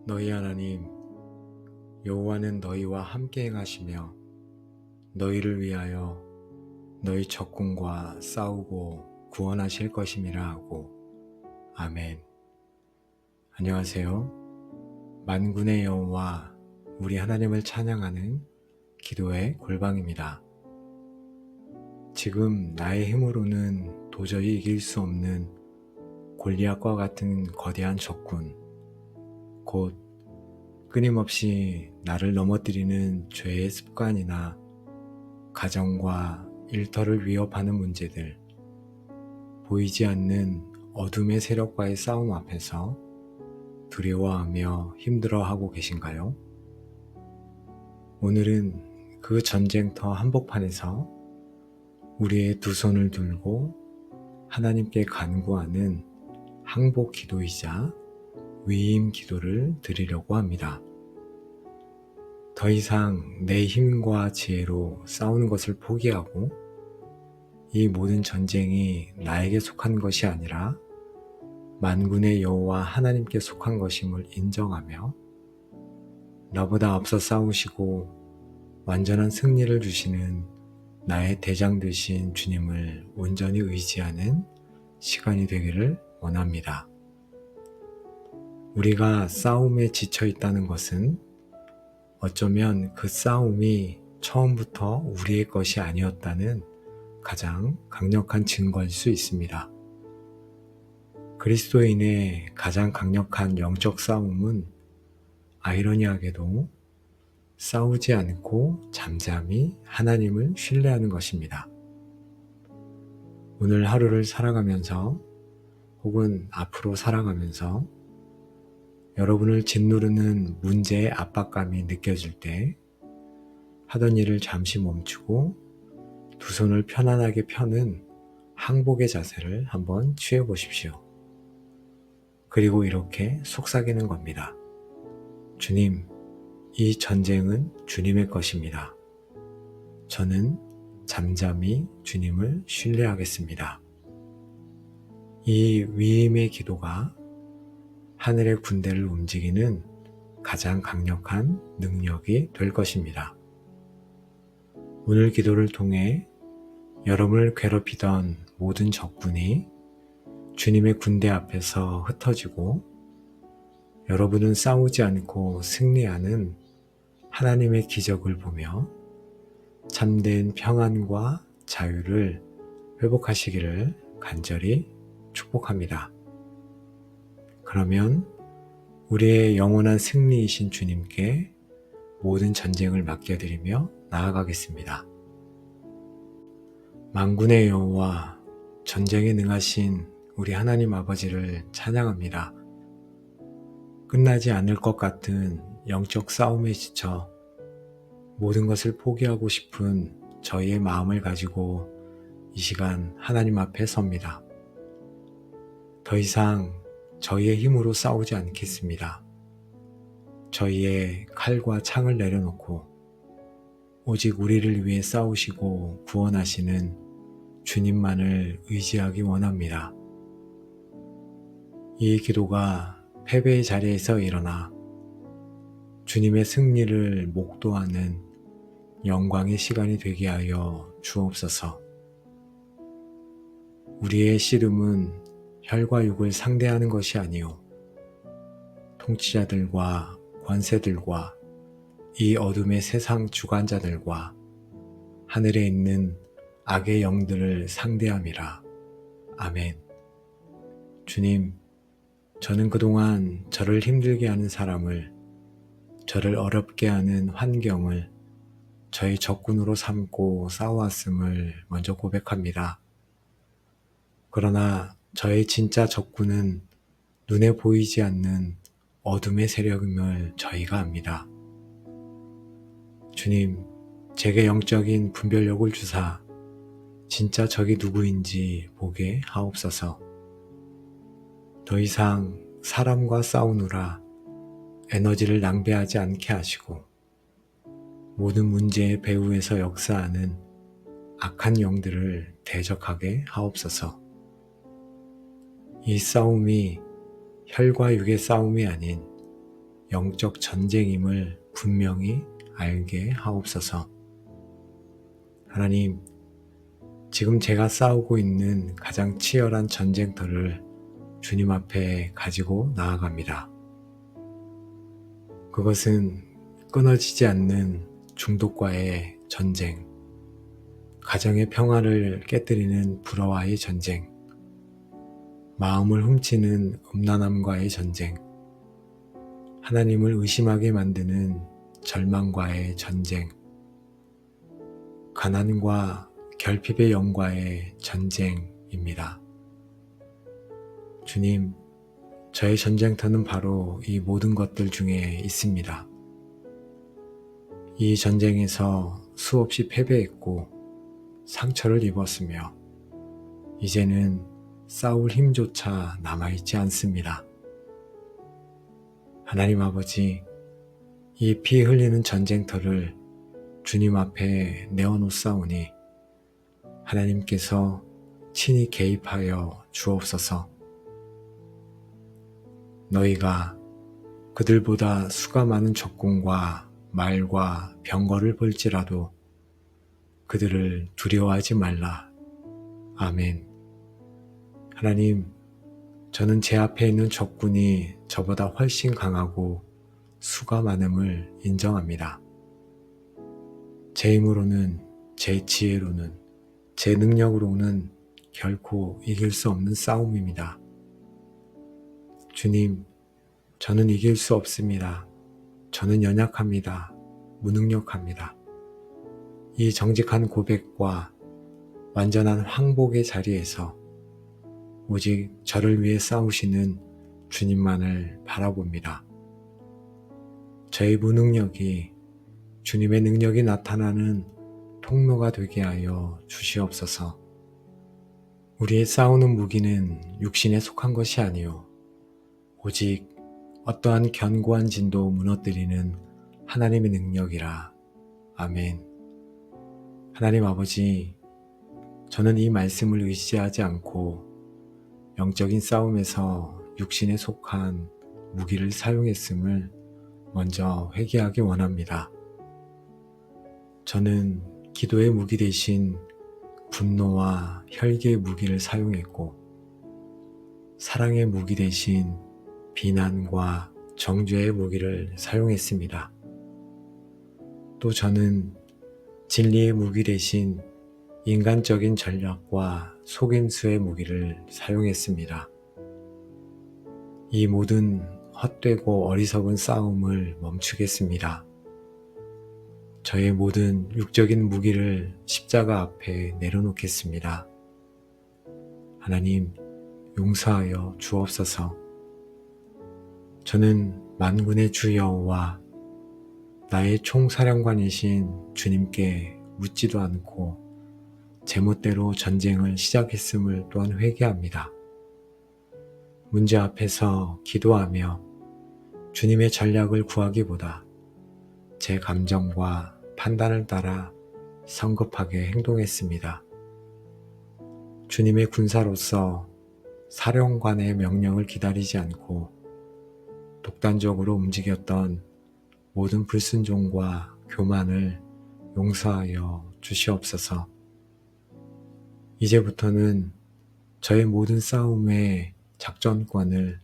너희 하나님 여호와는 너희와 함께 행하시며 너희를 위하여 너희 적군과 싸우고 구원하실 것임이라 하고. 아멘. 안녕하세요. 만군의 여호와 우리 하나님을 찬양하는 기도의 골방입니다. 지금 나의 힘으로는 도저히 이길 수 없는 골리앗과 같은 거대한 적군, 곧 끊임없이 나를 넘어뜨리는 죄의 습관이나 가정과 일터를 위협하는 문제들, 보이지 않는 어둠의 세력과의 싸움 앞에서 두려워하며 힘들어하고 계신가요? 오늘은 그 전쟁터 한복판에서 우리의 두 손을 들고 하나님께 간구하는 항복 기도이자 위임 기도를 드리려고 합니다. 더 이상 내 힘과 지혜로 싸우는 것을 포기하고 이 모든 전쟁이 나에게 속한 것이 아니라 만군의 여호와 하나님께 속한 것임을 인정하며 나보다 앞서 싸우시고 완전한 승리를 주시는 나의 대장 되신 주님을 온전히 의지하는 시간이 되기를 원합니다. 우리가 싸움에 지쳐 있다는 것은 어쩌면 그 싸움이 처음부터 우리의 것이 아니었다는 가장 강력한 증거일 수 있습니다. 그리스도인의 가장 강력한 영적 싸움은 아이러니하게도 싸우지 않고 잠잠히 하나님을 신뢰하는 것입니다. 오늘 하루를 살아가면서 혹은 앞으로 살아가면서 여러분을 짓누르는 문제의 압박감이 느껴질 때 하던 일을 잠시 멈추고 두 손을 편안하게 펴는 항복의 자세를 한번 취해 보십시오. 그리고 이렇게 속삭이는 겁니다. 주님, 이 전쟁은 주님의 것입니다. 저는 잠잠히 주님을 신뢰하겠습니다. 이 위임의 기도가 하늘의 군대를 움직이는 가장 강력한 능력이 될 것입니다. 오늘 기도를 통해 여러분을 괴롭히던 모든 적군이 주님의 군대 앞에서 흩어지고 여러분은 싸우지 않고 승리하는 하나님의 기적을 보며 참된 평안과 자유를 회복하시기를 간절히 축복합니다. 그러면 우리의 영원한 승리이신 주님께 모든 전쟁을 맡겨드리며 나아가겠습니다. 만군의 여호와, 전쟁에 능하신 우리 하나님 아버지를 찬양합니다. 끝나지 않을 것 같은 영적 싸움에 지쳐 모든 것을 포기하고 싶은 저희의 마음을 가지고 이 시간 하나님 앞에 섭니다. 더 이상 저희의 힘으로 싸우지 않겠습니다. 저희의 칼과 창을 내려놓고 오직 우리를 위해 싸우시고 구원하시는 주님만을 의지하기 원합니다. 이 기도가 패배의 자리에서 일어나 주님의 승리를 목도하는 영광의 시간이 되게 하여 주옵소서. 우리의 씨름은 혈과 육을 상대하는 것이 아니요 통치자들과 권세들과 이 어둠의 세상 주관자들과 하늘에 있는 악의 영들을 상대함이라. 아멘. 주님, 저는 그동안 저를 힘들게 하는 사람을, 저를 어렵게 하는 환경을 저의 적군으로 삼고 싸워왔음을 먼저 고백합니다. 그러나 저의 진짜 적군은 눈에 보이지 않는 어둠의 세력임을 저희가 압니다. 주님, 제게 영적인 분별력을 주사 진짜 적이 누구인지 보게 하옵소서. 더 이상 사람과 싸우느라 에너지를 낭비하지 않게 하시고 모든 문제의 배후에서 역사하는 악한 영들을 대적하게 하옵소서. 이 싸움이 혈과 육의 싸움이 아닌 영적 전쟁임을 분명히 알게 하옵소서. 하나님, 지금 제가 싸우고 있는 가장 치열한 전쟁터를 주님 앞에 가지고 나아갑니다. 그것은 끊어지지 않는 중독과의 전쟁, 가정의 평화를 깨뜨리는 불화와의 전쟁, 마음을 훔치는 음란함과의 전쟁, 하나님을 의심하게 만드는 절망과의 전쟁, 가난과 결핍의 영과의 전쟁입니다. 주님, 저의 전쟁터는 바로 이 모든 것들 중에 있습니다. 이 전쟁에서 수없이 패배했고 상처를 입었으며 이제는 싸울 힘조차 남아있지 않습니다. 하나님 아버지, 이 피 흘리는 전쟁터를 주님 앞에 내어놓사오니 하나님께서 친히 개입하여 주옵소서. 너희가 그들보다 수가 많은 적군과 말과 병거를 볼지라도 그들을 두려워하지 말라. 아멘. 하나님, 저는 제 앞에 있는 적군이 저보다 훨씬 강하고 수가 많음을 인정합니다. 제 힘으로는, 제 지혜로는, 제 능력으로는 결코 이길 수 없는 싸움입니다. 주님, 저는 이길 수 없습니다. 저는 연약합니다. 무능력합니다. 이 정직한 고백과 완전한 항복의 자리에서 오직 저를 위해 싸우시는 주님만을 바라봅니다. 저의 무능력이 주님의 능력이 나타나는 통로가 되게 하여 주시옵소서. 우리의 싸우는 무기는 육신에 속한 것이 아니요 오직 어떠한 견고한 진도 무너뜨리는 하나님의 능력이라. 아멘. 하나님 아버지, 저는 이 말씀을 의지하지 않고 영적인 싸움에서 육신에 속한 무기를 사용했음을 먼저 회개하기 원합니다. 저는 기도의 무기 대신 분노와 혈기의 무기를 사용했고 사랑의 무기 대신 비난과 정죄의 무기를 사용했습니다. 또 저는 진리의 무기 대신 인간적인 전략과 속임수의 무기를 사용했습니다. 이 모든 헛되고 어리석은 싸움을 멈추겠습니다. 저의 모든 육적인 무기를 십자가 앞에 내려놓겠습니다. 하나님, 용서하여 주옵소서. 저는 만군의 주 여호와 나의 총사령관이신 주님께 묻지도 않고 제멋대로 전쟁을 시작했음을 또한 회개합니다. 문제 앞에서 기도하며 주님의 전략을 구하기보다 제 감정과 판단을 따라 성급하게 행동했습니다. 주님의 군사로서 사령관의 명령을 기다리지 않고 독단적으로 움직였던 모든 불순종과 교만을 용서하여 주시옵소서. 이제부터는 저의 모든 싸움의 작전권을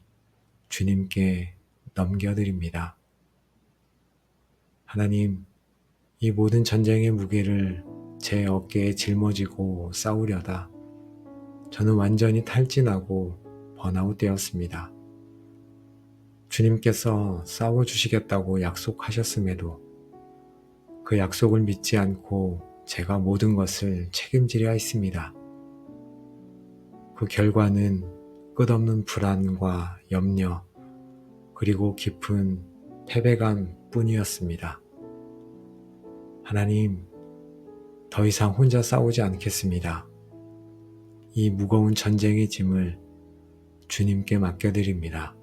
주님께 넘겨드립니다. 하나님, 이 모든 전쟁의 무게를 제 어깨에 짊어지고 싸우려다 저는 완전히 탈진하고 번아웃 되었습니다. 주님께서 싸워주시겠다고 약속하셨음에도 그 약속을 믿지 않고 제가 모든 것을 책임지려 했습니다. 그 결과는 끝없는 불안과 염려, 그리고 깊은 패배감 뿐이었습니다. 하나님, 더 이상 혼자 싸우지 않겠습니다. 이 무거운 전쟁의 짐을 주님께 맡겨드립니다.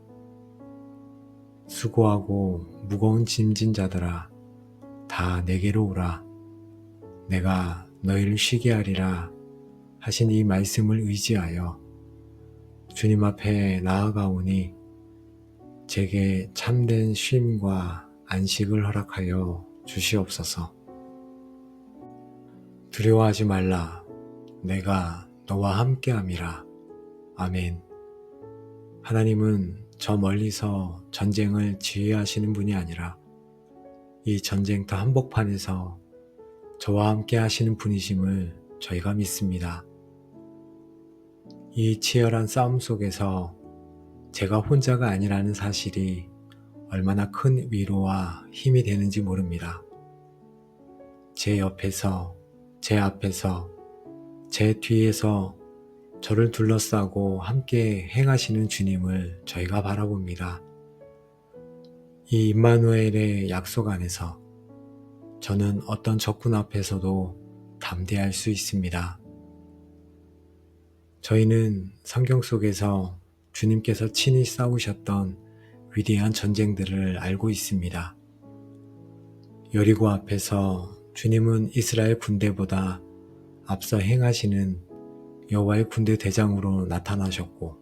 수고하고 무거운 짐진 자들아, 다 내게로 오라. 내가 너희를 쉬게 하리라 하신 이 말씀을 의지하여 주님 앞에 나아가오니 제게 참된 쉼과 안식을 허락하여 주시옵소서. 두려워하지 말라. 내가 너와 함께함이라. 아멘. 하나님은 저 멀리서 전쟁을 지휘하시는 분이 아니라 이 전쟁터 한복판에서 저와 함께 하시는 분이심을 저희가 믿습니다. 이 치열한 싸움 속에서 제가 혼자가 아니라는 사실이 얼마나 큰 위로와 힘이 되는지 모릅니다. 제 옆에서, 제 앞에서, 제 뒤에서 저를 둘러싸고 함께 행하시는 주님을 저희가 바라봅니다. 이 임마누엘의 약속 안에서 저는 어떤 적군 앞에서도 담대할 수 있습니다. 저희는 성경 속에서 주님께서 친히 싸우셨던 위대한 전쟁들을 알고 있습니다. 여리고 앞에서 주님은 이스라엘 군대보다 앞서 행하시는 여호와의 군대 대장으로 나타나셨고,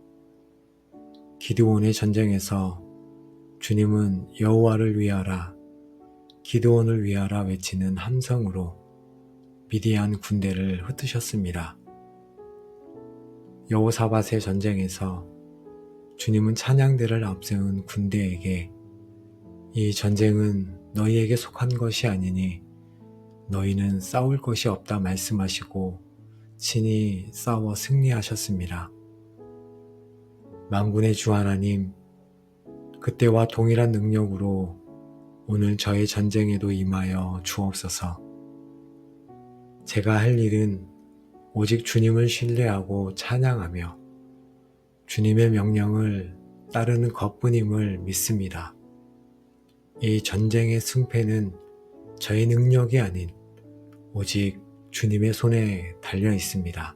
기드온의 전쟁에서 주님은 여호와를 위하라, 기드온을 위하라 외치는 함성으로 미디안 군대를 흩으셨습니다. 여호사밧의 전쟁에서 주님은 찬양대를 앞세운 군대에게 이 전쟁은 너희에게 속한 것이 아니니 너희는 싸울 것이 없다 말씀하시고 친히 싸워 승리하셨습니다. 만군의 주 하나님, 그때와 동일한 능력으로 오늘 저의 전쟁에도 임하여 주옵소서. 제가 할 일은 오직 주님을 신뢰하고 찬양하며 주님의 명령을 따르는 것뿐임을 믿습니다. 이 전쟁의 승패는 저의 능력이 아닌 오직 주님의 손에 달려 있습니다.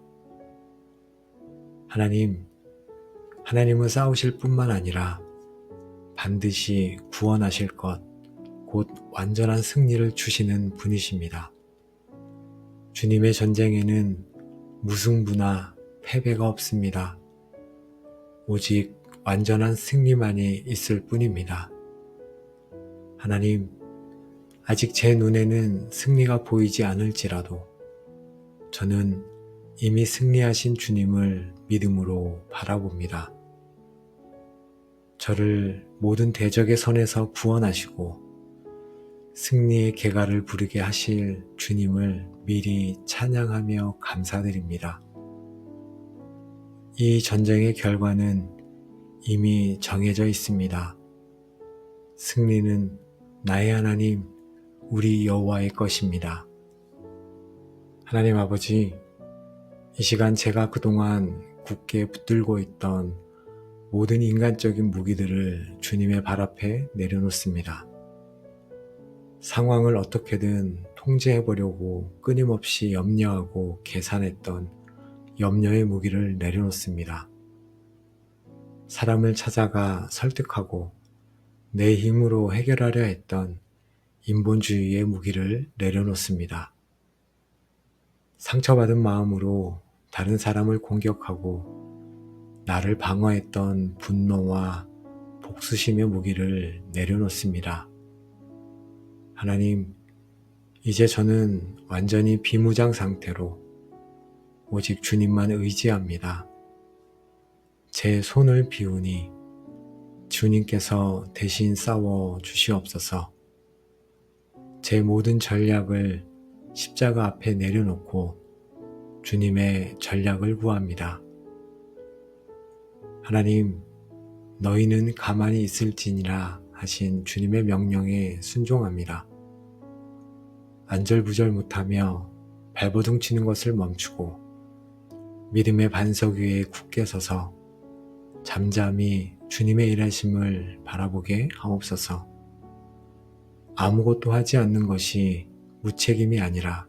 하나님은 싸우실 뿐만 아니라 반드시 구원하실 것, 곧 완전한 승리를 주시는 분이십니다. 주님의 전쟁에는 무승부나 패배가 없습니다. 오직 완전한 승리만이 있을 뿐입니다. 하나님, 아직 제 눈에는 승리가 보이지 않을지라도 저는 이미 승리하신 주님을 믿음으로 바라봅니다. 저를 모든 대적의 손에서 구원하시고 승리의 계가를 부르게 하실 주님을 미리 찬양하며 감사드립니다. 이 전쟁의 결과는 이미 정해져 있습니다. 승리는 나의 하나님, 우리 여호와의 것입니다. 하나님 아버지, 이 시간 제가 그동안 굳게 붙들고 있던 모든 인간적인 무기들을 주님의 발 앞에 내려놓습니다. 상황을 어떻게든 통제해보려고 끊임없이 염려하고 계산했던 염려의 무기를 내려놓습니다. 사람을 찾아가 설득하고 내 힘으로 해결하려 했던 인본주의의 무기를 내려놓습니다. 상처받은 마음으로 다른 사람을 공격하고 나를 방어했던 분노와 복수심의 무기를 내려놓습니다. 하나님, 이제 저는 완전히 비무장 상태로 오직 주님만 의지합니다. 제 손을 비우니 주님께서 대신 싸워 주시옵소서. 제 모든 전략을 십자가 앞에 내려놓고 주님의 전략을 구합니다. 하나님, 너희는 가만히 있을지니라 하신 주님의 명령에 순종합니다. 안절부절 못하며 발버둥 치는 것을 멈추고 믿음의 반석 위에 굳게 서서 잠잠히 주님의 일하심을 바라보게 하옵소서. 아무것도 하지 않는 것이 무책임이 아니라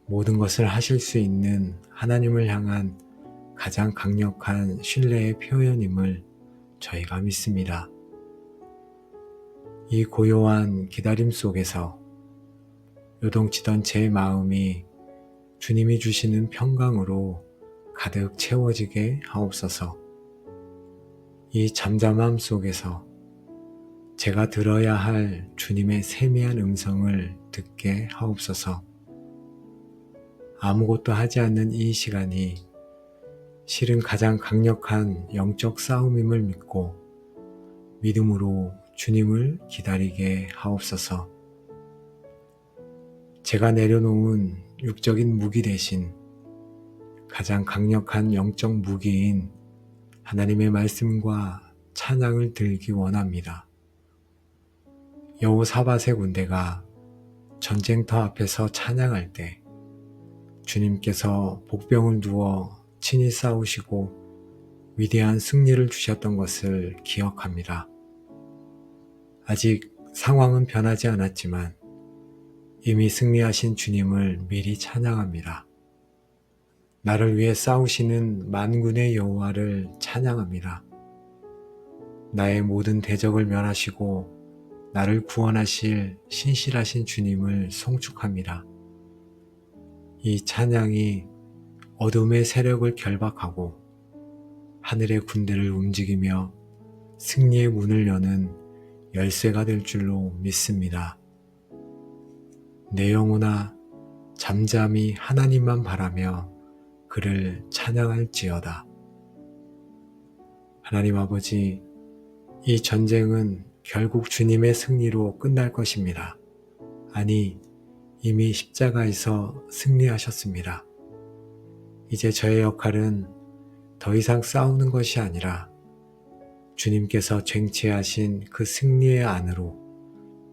모든 것을 하실 수 있는 하나님을 향한 가장 강력한 신뢰의 표현임을 저희가 믿습니다. 이 고요한 기다림 속에서 요동치던 제 마음이 주님이 주시는 평강으로 가득 채워지게 하옵소서. 이 잠잠함 속에서 제가 들어야 할 주님의 세미한 음성을 듣게 하옵소서. 아무것도 하지 않는 이 시간이 실은 가장 강력한 영적 싸움임을 믿고 믿음으로 주님을 기다리게 하옵소서. 제가 내려놓은 육적인 무기 대신 가장 강력한 영적 무기인 하나님의 말씀과 찬양을 들기 원합니다. 여호사밧의 군대가 전쟁터 앞에서 찬양할 때 주님께서 복병을 두어 친히 싸우시고 위대한 승리를 주셨던 것을 기억합니다. 아직 상황은 변하지 않았지만 이미 승리하신 주님을 미리 찬양합니다. 나를 위해 싸우시는 만군의 여호와를 찬양합니다. 나의 모든 대적을 멸하시고 나를 구원하실 신실하신 주님을 송축합니다. 이 찬양이 어둠의 세력을 결박하고 하늘의 군대를 움직이며 승리의 문을 여는 열쇠가 될 줄로 믿습니다. 내 영혼아 잠잠히 하나님만 바라며 그를 찬양할지어다. 하나님 아버지, 이 전쟁은 결국 주님의 승리로 끝날 것입니다. 아니, 이미 십자가에서 승리하셨습니다. 이제 저의 역할은 더 이상 싸우는 것이 아니라 주님께서 쟁취하신 그 승리의 안으로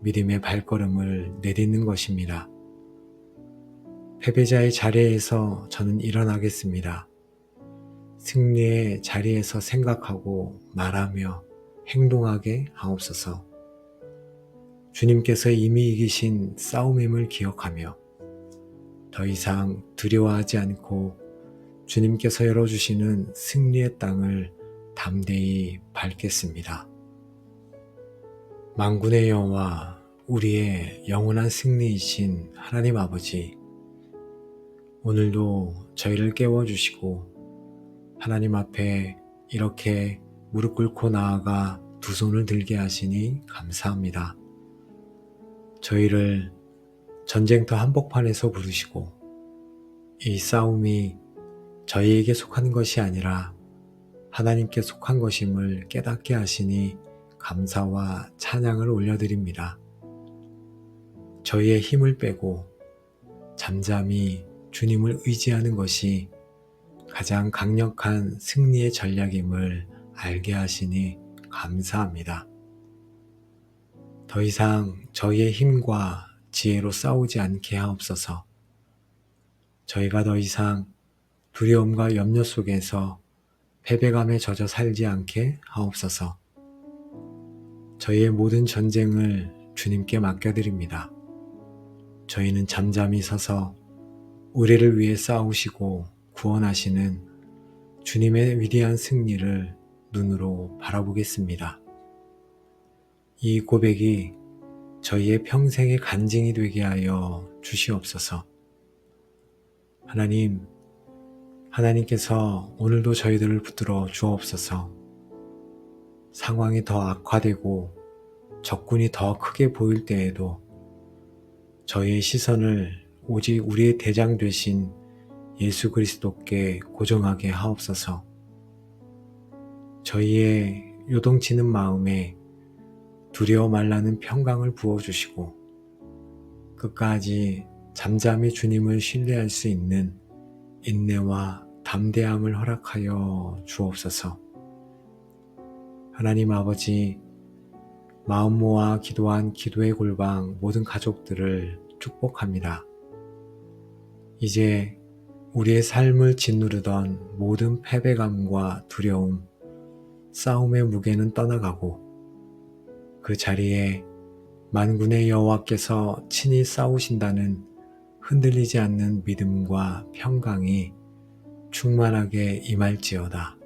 믿음의 발걸음을 내딛는 것입니다. 패배자의 자리에서 저는 일어나겠습니다. 승리의 자리에서 생각하고 말하며 행동하게 하옵소서. 주님께서 이미 이기신 싸움임을 기억하며 더 이상 두려워하지 않고 주님께서 열어주시는 승리의 땅을 담대히 밟겠습니다. 만군의 여호와, 우리의 영원한 승리이신 하나님 아버지, 오늘도 저희를 깨워주시고 하나님 앞에 이렇게 무릎 꿇고 나아가 두 손을 들게 하시니 감사합니다. 저희를 전쟁터 한복판에서 부르시고 이 싸움이 저희에게 속한 것이 아니라 하나님께 속한 것임을 깨닫게 하시니 감사와 찬양을 올려드립니다. 저희의 힘을 빼고 잠잠히 주님을 의지하는 것이 가장 강력한 승리의 전략임을 알게 하시니 감사합니다. 더 이상 저희의 힘과 지혜로 싸우지 않게 하옵소서. 저희가 더 이상 두려움과 염려 속에서 패배감에 젖어 살지 않게 하옵소서. 저희의 모든 전쟁을 주님께 맡겨드립니다. 저희는 잠잠히 서서 우리를 위해 싸우시고 구원하시는 주님의 위대한 승리를 눈으로 바라보겠습니다. 이 고백이 저희의 평생의 간증이 되게 하여 주시옵소서. 하나님께서 오늘도 저희들을 붙들어 주옵소서. 상황이 더 악화되고 적군이 더 크게 보일 때에도 저희의 시선을 오직 우리의 대장 되신 예수 그리스도께 고정하게 하옵소서. 저희의 요동치는 마음에 두려워 말라는 평강을 부어주시고 끝까지 잠잠히 주님을 신뢰할 수 있는 인내와 담대함을 허락하여 주옵소서. 하나님 아버지, 마음 모아 기도한 기도의 골방 모든 가족들을 축복합니다. 이제 우리의 삶을 짓누르던 모든 패배감과 두려움, 싸움의 무게는 떠나가고 그 자리에 만군의 여호와께서 친히 싸우신다는 흔들리지 않는 믿음과 평강이 충만하게 임할지어다.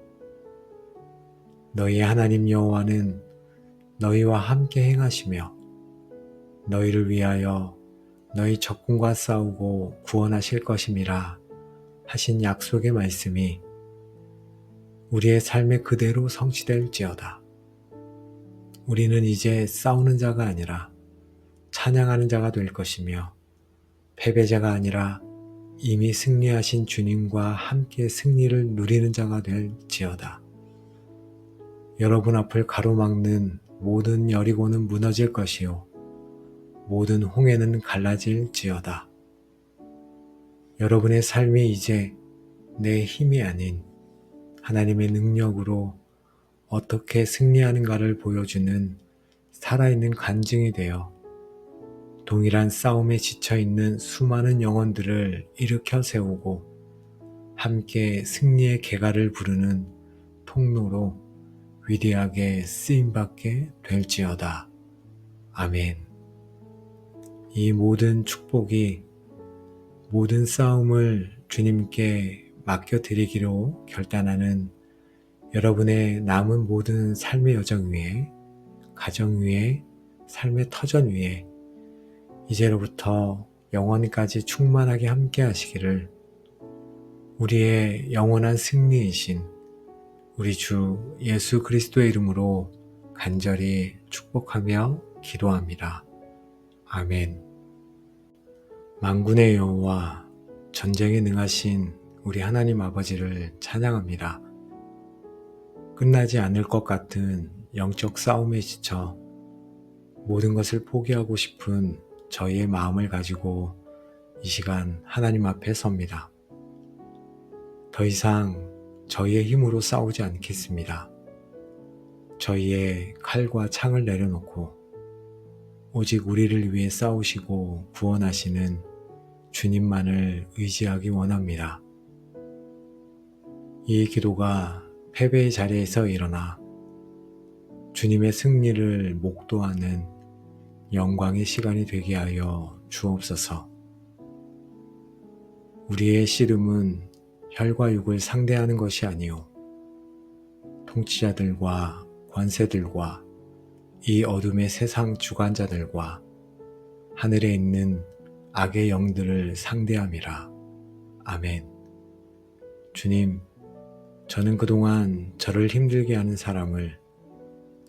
너희 하나님 여호와는 너희와 함께 행하시며 너희를 위하여 너희 적군과 싸우고 구원하실 것임이라 하신 약속의 말씀이 우리의 삶에 그대로 성취될지어다. 우리는 이제 싸우는 자가 아니라 찬양하는 자가 될 것이며 패배자가 아니라 이미 승리하신 주님과 함께 승리를 누리는 자가 될지어다. 여러분 앞을 가로막는 모든 여리고는 무너질 것이요 모든 홍해는 갈라질지어다. 여러분의 삶이 이제 내 힘이 아닌 하나님의 능력으로 어떻게 승리하는가를 보여주는 살아있는 간증이 되어 동일한 싸움에 지쳐있는 수많은 영혼들을 일으켜 세우고 함께 승리의 계가를 부르는 통로로 위대하게 쓰임받게 될지어다. 아멘. 이 모든 축복이 모든 싸움을 주님께 맡겨드리기로 결단하는 여러분의 남은 모든 삶의 여정 위에, 가정 위에, 삶의 터전 위에 이제로부터 영원까지 충만하게 함께 하시기를 우리의 영원한 승리이신 우리 주 예수 그리스도의 이름으로 간절히 축복하며 기도합니다. 아멘. 만군의 여호와 전쟁에 능하신 우리 하나님 아버지를 찬양합니다. 끝나지 않을 것 같은 영적 싸움에 지쳐 모든 것을 포기하고 싶은 저희의 마음을 가지고 이 시간 하나님 앞에 섭니다. 더 이상 저희의 힘으로 싸우지 않겠습니다. 저희의 칼과 창을 내려놓고 오직 우리를 위해 싸우시고 구원하시는 주님만을 의지하기 원합니다. 이 기도가 패배의 자리에서 일어나 주님의 승리를 목도하는 영광의 시간이 되게 하여 주옵소서. 우리의 씨름은 혈과 육을 상대하는 것이 아니요 통치자들과 권세들과 이 어둠의 세상 주관자들과 하늘에 있는 악의 영들을 상대함이라. 아멘. 주님, 저는 그동안 저를 힘들게 하는 사람을,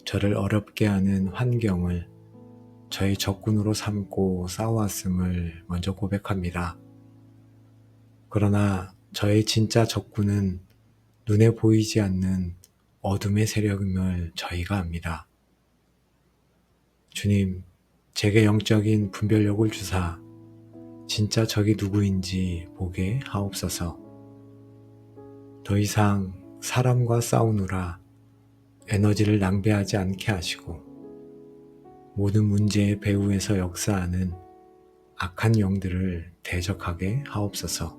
저를 어렵게 하는 환경을 저의 적군으로 삼고 싸워왔음을 먼저 고백합니다. 그러나 저의 진짜 적군은 눈에 보이지 않는 어둠의 세력임을 저희가 압니다. 주님, 제게 영적인 분별력을 주사 진짜 적이 누구인지 보게 하옵소서. 더 이상 사람과 싸우느라 에너지를 낭비하지 않게 하시고 모든 문제의 배후에서 역사하는 악한 영들을 대적하게 하옵소서.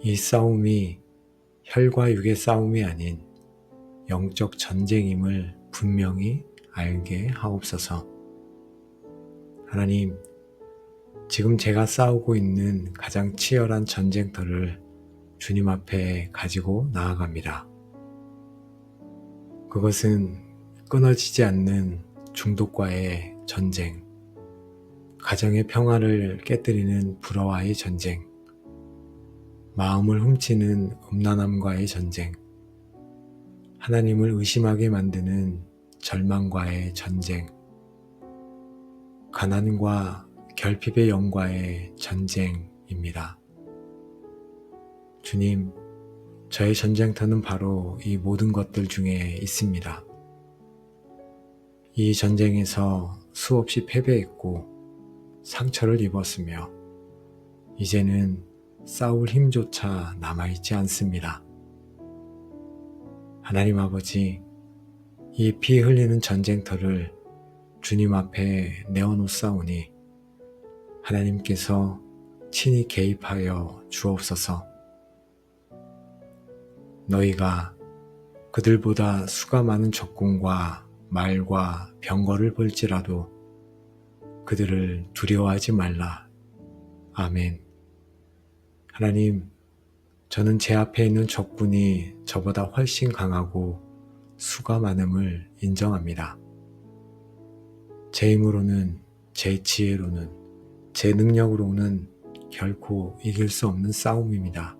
이 싸움이 혈과 육의 싸움이 아닌 영적 전쟁임을 분명히 알게 하옵소서. 하나님, 지금 제가 싸우고 있는 가장 치열한 전쟁터를 주님 앞에 가지고 나아갑니다. 그것은 끊어지지 않는 중독과의 전쟁, 가정의 평화를 깨뜨리는 불화와의 전쟁, 마음을 훔치는 음란함과의 전쟁, 하나님을 의심하게 만드는 절망과의 전쟁, 가난과 결핍의 영과의 전쟁입니다. 주님, 저의 전쟁터는 바로 이 모든 것들 중에 있습니다. 이 전쟁에서 수없이 패배했고 상처를 입었으며 이제는 싸울 힘조차 남아있지 않습니다. 하나님 아버지, 이 피 흘리는 전쟁터를 주님 앞에 내어놓사오니 하나님께서 친히 개입하여 주옵소서. 너희가 그들보다 수가 많은 적군과 말과 병거를 볼지라도 그들을 두려워하지 말라. 아멘. 하나님, 저는 제 앞에 있는 적군이 저보다 훨씬 강하고 수가 많음을 인정합니다. 제 힘으로는, 제 지혜로는, 제 능력으로는 결코 이길 수 없는 싸움입니다.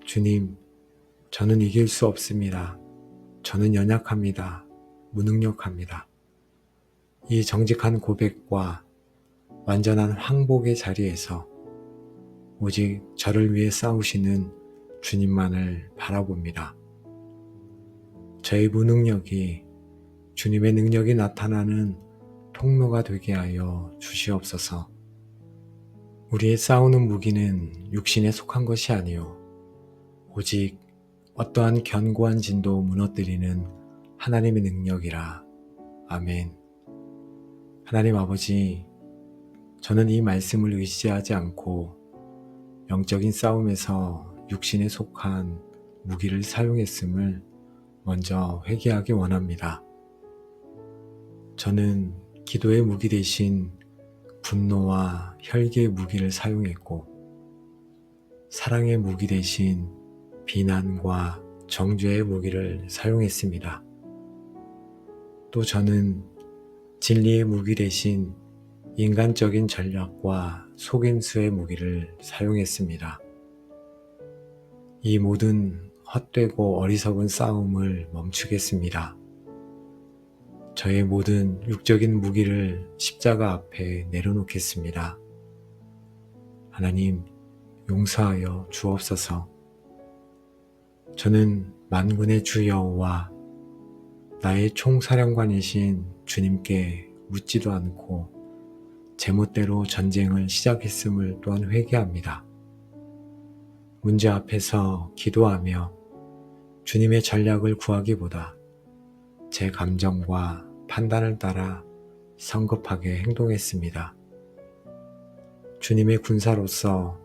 주님, 저는 이길 수 없습니다. 저는 연약합니다. 무능력합니다. 이 정직한 고백과 완전한 항복의 자리에서 오직 저를 위해 싸우시는 주님만을 바라봅니다. 저의 무능력이 주님의 능력이 나타나는 통로가 되게 하여 주시옵소서. 우리의 싸우는 무기는 육신에 속한 것이 아니요 오직 어떠한 견고한 진도 무너뜨리는 하나님의 능력이라. 아멘. 하나님 아버지, 저는 이 말씀을 의지하지 않고 영적인 싸움에서 육신에 속한 무기를 사용했음을 먼저 회개하기 원합니다. 저는 기도의 무기 대신 분노와 혈기의 무기를 사용했고, 사랑의 무기 대신 비난과 정죄의 무기를 사용했습니다. 또 저는 진리의 무기 대신 인간적인 전략과 속임수의 무기를 사용했습니다. 이 모든 헛되고 어리석은 싸움을 멈추겠습니다. 저의 모든 육적인 무기를 십자가 앞에 내려놓겠습니다. 하나님, 용서하여 주옵소서. 저는 만군의 주 여호와 나의 총사령관이신 주님께 묻지도 않고 제멋대로 전쟁을 시작했음을 또한 회개합니다. 문제 앞에서 기도하며 주님의 전략을 구하기보다 제 감정과 판단을 따라 성급하게 행동했습니다. 주님의 군사로서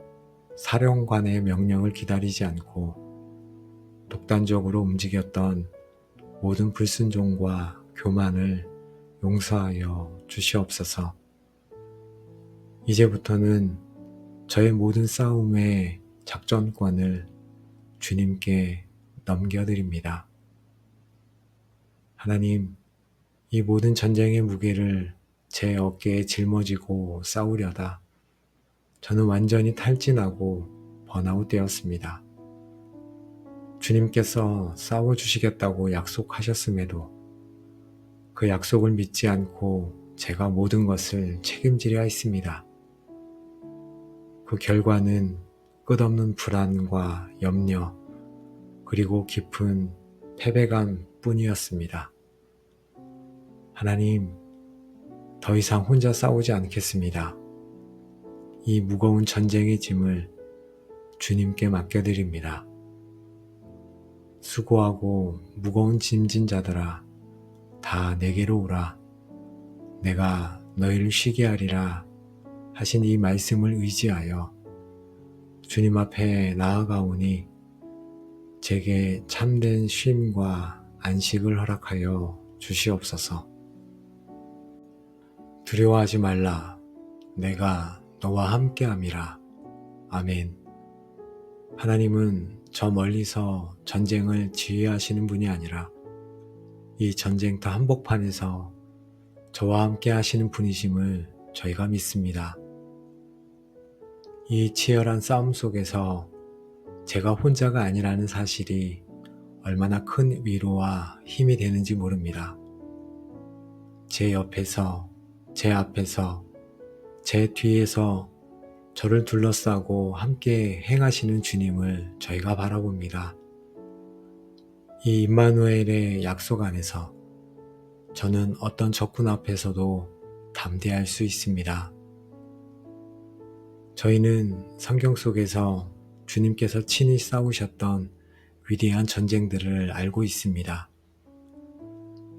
사령관의 명령을 기다리지 않고 독단적으로 움직였던 모든 불순종과 교만을 용서하여 주시옵소서. 이제부터는 저의 모든 싸움의 작전권을 주님께 넘겨드립니다. 하나님, 이 모든 전쟁의 무게를 제 어깨에 짊어지고 싸우려다 저는 완전히 탈진하고 번아웃 되었습니다. 주님께서 싸워주시겠다고 약속하셨음에도 그 약속을 믿지 않고 제가 모든 것을 책임지려 했습니다. 그 결과는 끝없는 불안과 염려, 그리고 깊은 패배감 뿐이었습니다. 하나님, 더 이상 혼자 싸우지 않겠습니다. 이 무거운 전쟁의 짐을 주님께 맡겨드립니다. 수고하고 무거운 짐진 자들아, 다 내게로 오라. 내가 너희를 쉬게 하리라 하신 이 말씀을 의지하여 주님 앞에 나아가오니 제게 참된 쉼과 안식을 허락하여 주시옵소서. 두려워하지 말라. 내가 너와 함께함이라. 아멘. 하나님은 저 멀리서 전쟁을 지휘하시는 분이 아니라 이 전쟁터 한복판에서 저와 함께 하시는 분이심을 저희가 믿습니다. 이 치열한 싸움 속에서 제가 혼자가 아니라는 사실이 얼마나 큰 위로와 힘이 되는지 모릅니다. 제 옆에서, 제 앞에서, 제 뒤에서 저를 둘러싸고 함께 행하시는 주님을 저희가 바라봅니다. 이 임마누엘의 약속 안에서 저는 어떤 적군 앞에서도 담대할 수 있습니다. 저희는 성경 속에서 주님께서 친히 싸우셨던 위대한 전쟁들을 알고 있습니다.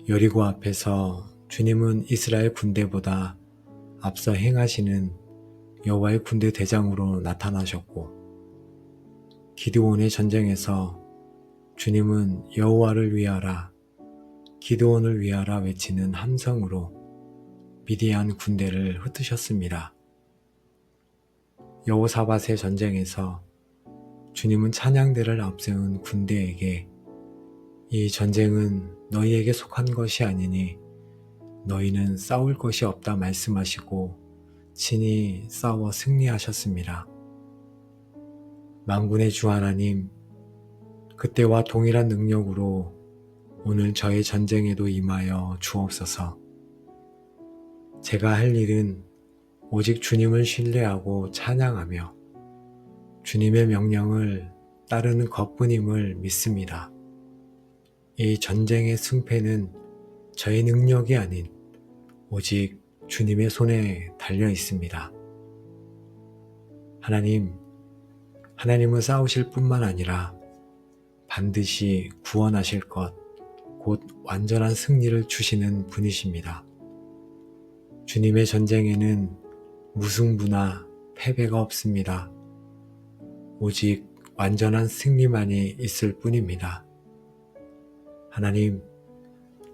여리고 앞에서 주님은 이스라엘 군대보다 앞서 행하시는 여호와의 군대 대장으로 나타나셨고, 기드온의 전쟁에서 주님은 여호와를 위하라, 기드온을 위하라 외치는 함성으로 미디안 군대를 흩으셨습니다. 여호사밧의 전쟁에서 주님은 찬양대를 앞세운 군대에게 이 전쟁은 너희에게 속한 것이 아니니 너희는 싸울 것이 없다 말씀하시고 친히 싸워 승리하셨습니다. 만군의 주 하나님, 그때와 동일한 능력으로 오늘 저의 전쟁에도 임하여 주옵소서. 제가 할 일은 오직 주님을 신뢰하고 찬양하며 주님의 명령을 따르는 것뿐임을 믿습니다. 이 전쟁의 승패는 저의 능력이 아닌 오직 주님의 손에 달려 있습니다. 하나님은 싸우실 뿐만 아니라 반드시 구원하실 것, 곧 완전한 승리를 주시는 분이십니다. 주님의 전쟁에는 무승부나 패배가 없습니다. 오직 완전한 승리만이 있을 뿐입니다. 하나님,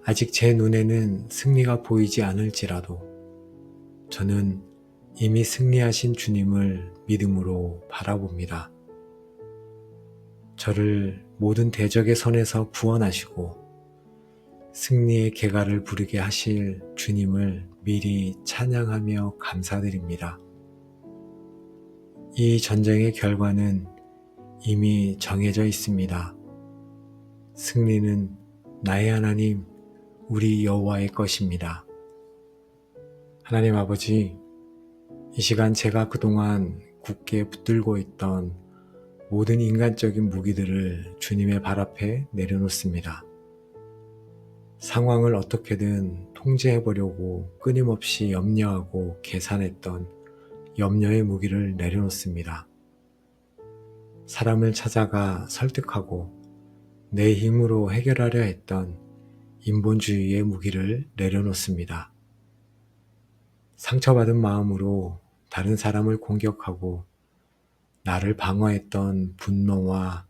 아직 제 눈에는 승리가 보이지 않을지라도 저는 이미 승리하신 주님을 믿음으로 바라봅니다. 저를 모든 대적의 손에서 구원하시고 승리의 계가를 부르게 하실 주님을 미리 찬양하며 감사드립니다. 이 전쟁의 결과는 이미 정해져 있습니다. 승리는 나의 하나님, 우리 여호와의 것입니다. 하나님 아버지, 이 시간 제가 그동안 굳게 붙들고 있던 모든 인간적인 무기들을 주님의 발 앞에 내려놓습니다. 상황을 어떻게든 통제해보려고 끊임없이 염려하고 계산했던 염려의 무기를 내려놓습니다. 사람을 찾아가 설득하고 내 힘으로 해결하려 했던 인본주의의 무기를 내려놓습니다. 상처받은 마음으로 다른 사람을 공격하고 나를 방어했던 분노와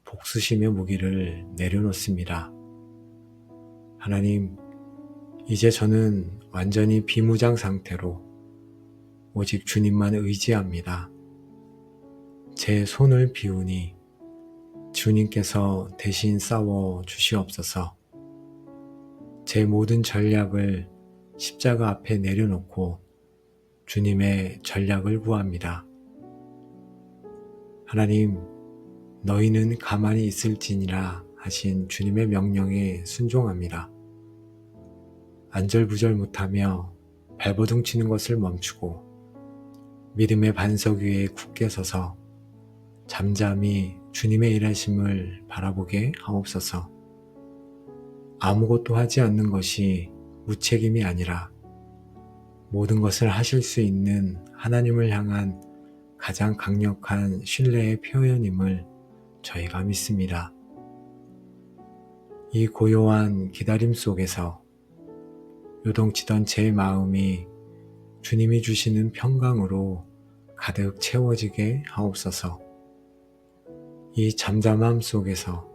복수심의 무기를 내려놓습니다. 하나님, 이제 저는 완전히 비무장 상태로 오직 주님만 의지합니다. 제 손을 비우니 주님께서 대신 싸워 주시옵소서. 제 모든 전략을 십자가 앞에 내려놓고 주님의 전략을 구합니다. 하나님, 너희는 가만히 있을지니라 하신 주님의 명령에 순종합니다. 안절부절 못하며 발버둥 치는 것을 멈추고 믿음의 반석 위에 굳게 서서 잠잠히 주님의 일하심을 바라보게 하옵소서. 아무것도 하지 않는 것이 무책임이 아니라 모든 것을 하실 수 있는 하나님을 향한 가장 강력한 신뢰의 표현임을 저희가 믿습니다. 이 고요한 기다림 속에서 요동치던 제 마음이 주님이 주시는 평강으로 가득 채워지게 하옵소서. 이 잠잠함 속에서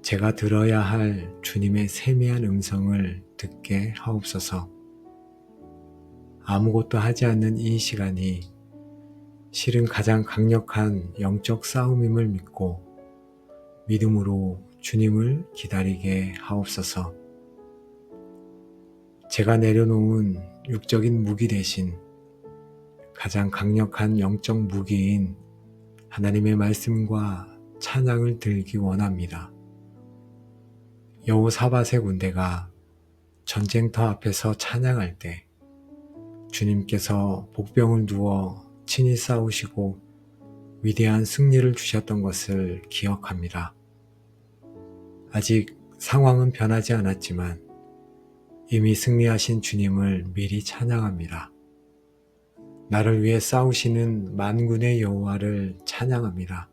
제가 들어야 할 주님의 세미한 음성을 듣게 하옵소서. 아무것도 하지 않는 이 시간이 실은 가장 강력한 영적 싸움임을 믿고 믿음으로 주님을 기다리게 하옵소서. 제가 내려놓은 육적인 무기 대신 가장 강력한 영적 무기인 하나님의 말씀과 찬양을 들기 원합니다. 여호사밧의 군대가 전쟁터 앞에서 찬양할 때 주님께서 복병을 두어 친히 싸우시고 위대한 승리를 주셨던 것을 기억합니다. 아직 상황은 변하지 않았지만 이미 승리하신 주님을 미리 찬양합니다. 나를 위해 싸우시는 만군의 여호와를 찬양합니다.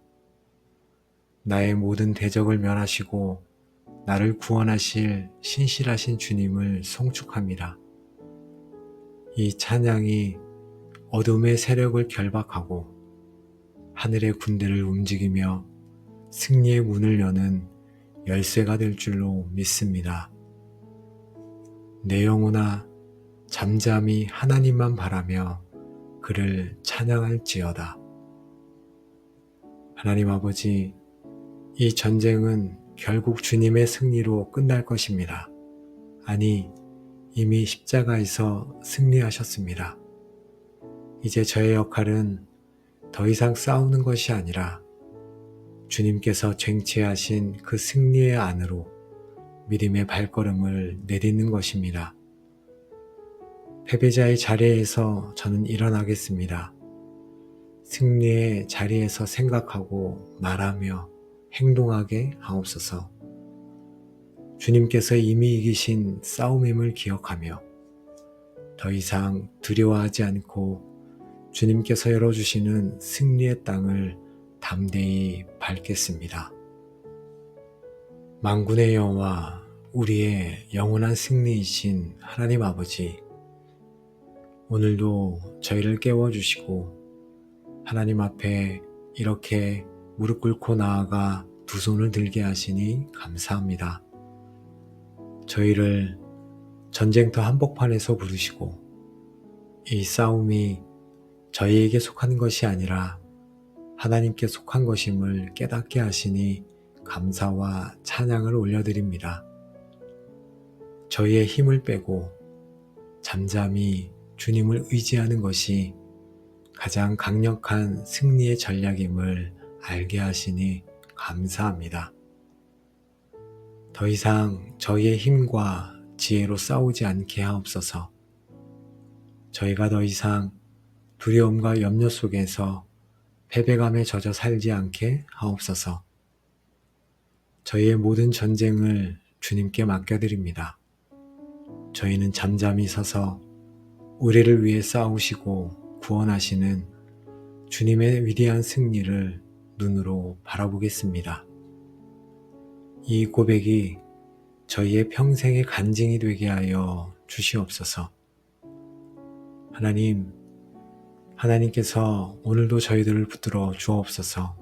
나의 모든 대적을 멸하시고 나를 구원하실 신실하신 주님을 송축합니다. 이 찬양이 어둠의 세력을 결박하고 하늘의 군대를 움직이며 승리의 문을 여는 열쇠가 될 줄로 믿습니다. 내 영혼아, 잠잠히 하나님만 바라며 그를 찬양할지어다. 하나님 아버지, 이 전쟁은 결국 주님의 승리로 끝날 것입니다. 아니, 이미 십자가에서 승리하셨습니다. 이제 저의 역할은 더 이상 싸우는 것이 아니라 주님께서 쟁취하신 그 승리의 안으로 믿음의 발걸음을 내딛는 것입니다. 패배자의 자리에서 저는 일어나겠습니다. 승리의 자리에서 생각하고 말하며 행동하게 하옵소서. 주님께서 이미 이기신 싸움임을 기억하며 더 이상 두려워하지 않고 주님께서 열어주시는 승리의 땅을 담대히 밟겠습니다. 만군의 여호와, 우리의 영원한 승리이신 하나님 아버지, 오늘도 저희를 깨워주시고 하나님 앞에 이렇게 무릎 꿇고 나아가 두 손을 들게 하시니 감사합니다. 저희를 전쟁터 한복판에서 부르시고 이 싸움이 저희에게 속한 것이 아니라 하나님께 속한 것임을 깨닫게 하시니 감사와 찬양을 올려드립니다. 저희의 힘을 빼고 잠잠히 주님을 의지하는 것이 가장 강력한 승리의 전략임을 알게 하시니 감사합니다. 더 이상 저희의 힘과 지혜로 싸우지 않게 하옵소서. 저희가 더 이상 두려움과 염려 속에서 패배감에 젖어 살지 않게 하옵소서. 저희의 모든 전쟁을 주님께 맡겨드립니다. 저희는 잠잠히 서서 우리를 위해 싸우시고 구원하시는 주님의 위대한 승리를 눈으로 바라보겠습니다. 이 고백이 저희의 평생의 간증이 되게 하여 주시옵소서. 하나님께서 오늘도 저희들을 붙들어 주옵소서.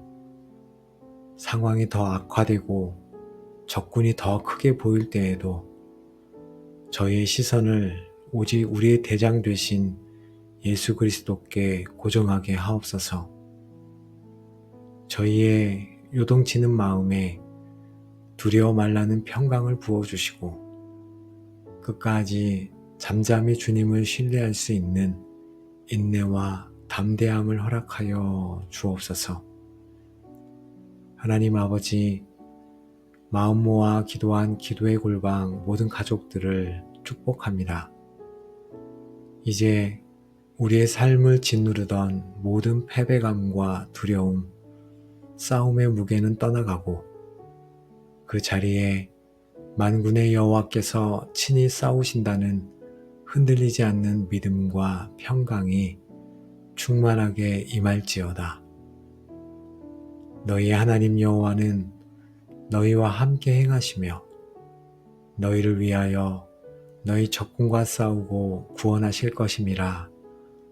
상황이 더 악화되고 적군이 더 크게 보일 때에도 저희의 시선을 오직 우리의 대장 되신 예수 그리스도께 고정하게 하옵소서. 저희의 요동치는 마음에 두려워 말라는 평강을 부어주시고 끝까지 잠잠히 주님을 신뢰할 수 있는 인내와 담대함을 허락하여 주옵소서. 하나님 아버지, 마음 모아 기도한 기도의 골방 모든 가족들을 축복합니다. 이제 우리의 삶을 짓누르던 모든 패배감과 두려움, 싸움의 무게는 떠나가고 그 자리에 만군의 여호와께서 친히 싸우신다는 흔들리지 않는 믿음과 평강이 충만하게 임할지어다. 너희 하나님 여호와는 너희와 함께 행하시며 너희를 위하여 너희 적군과 싸우고 구원하실 것임이라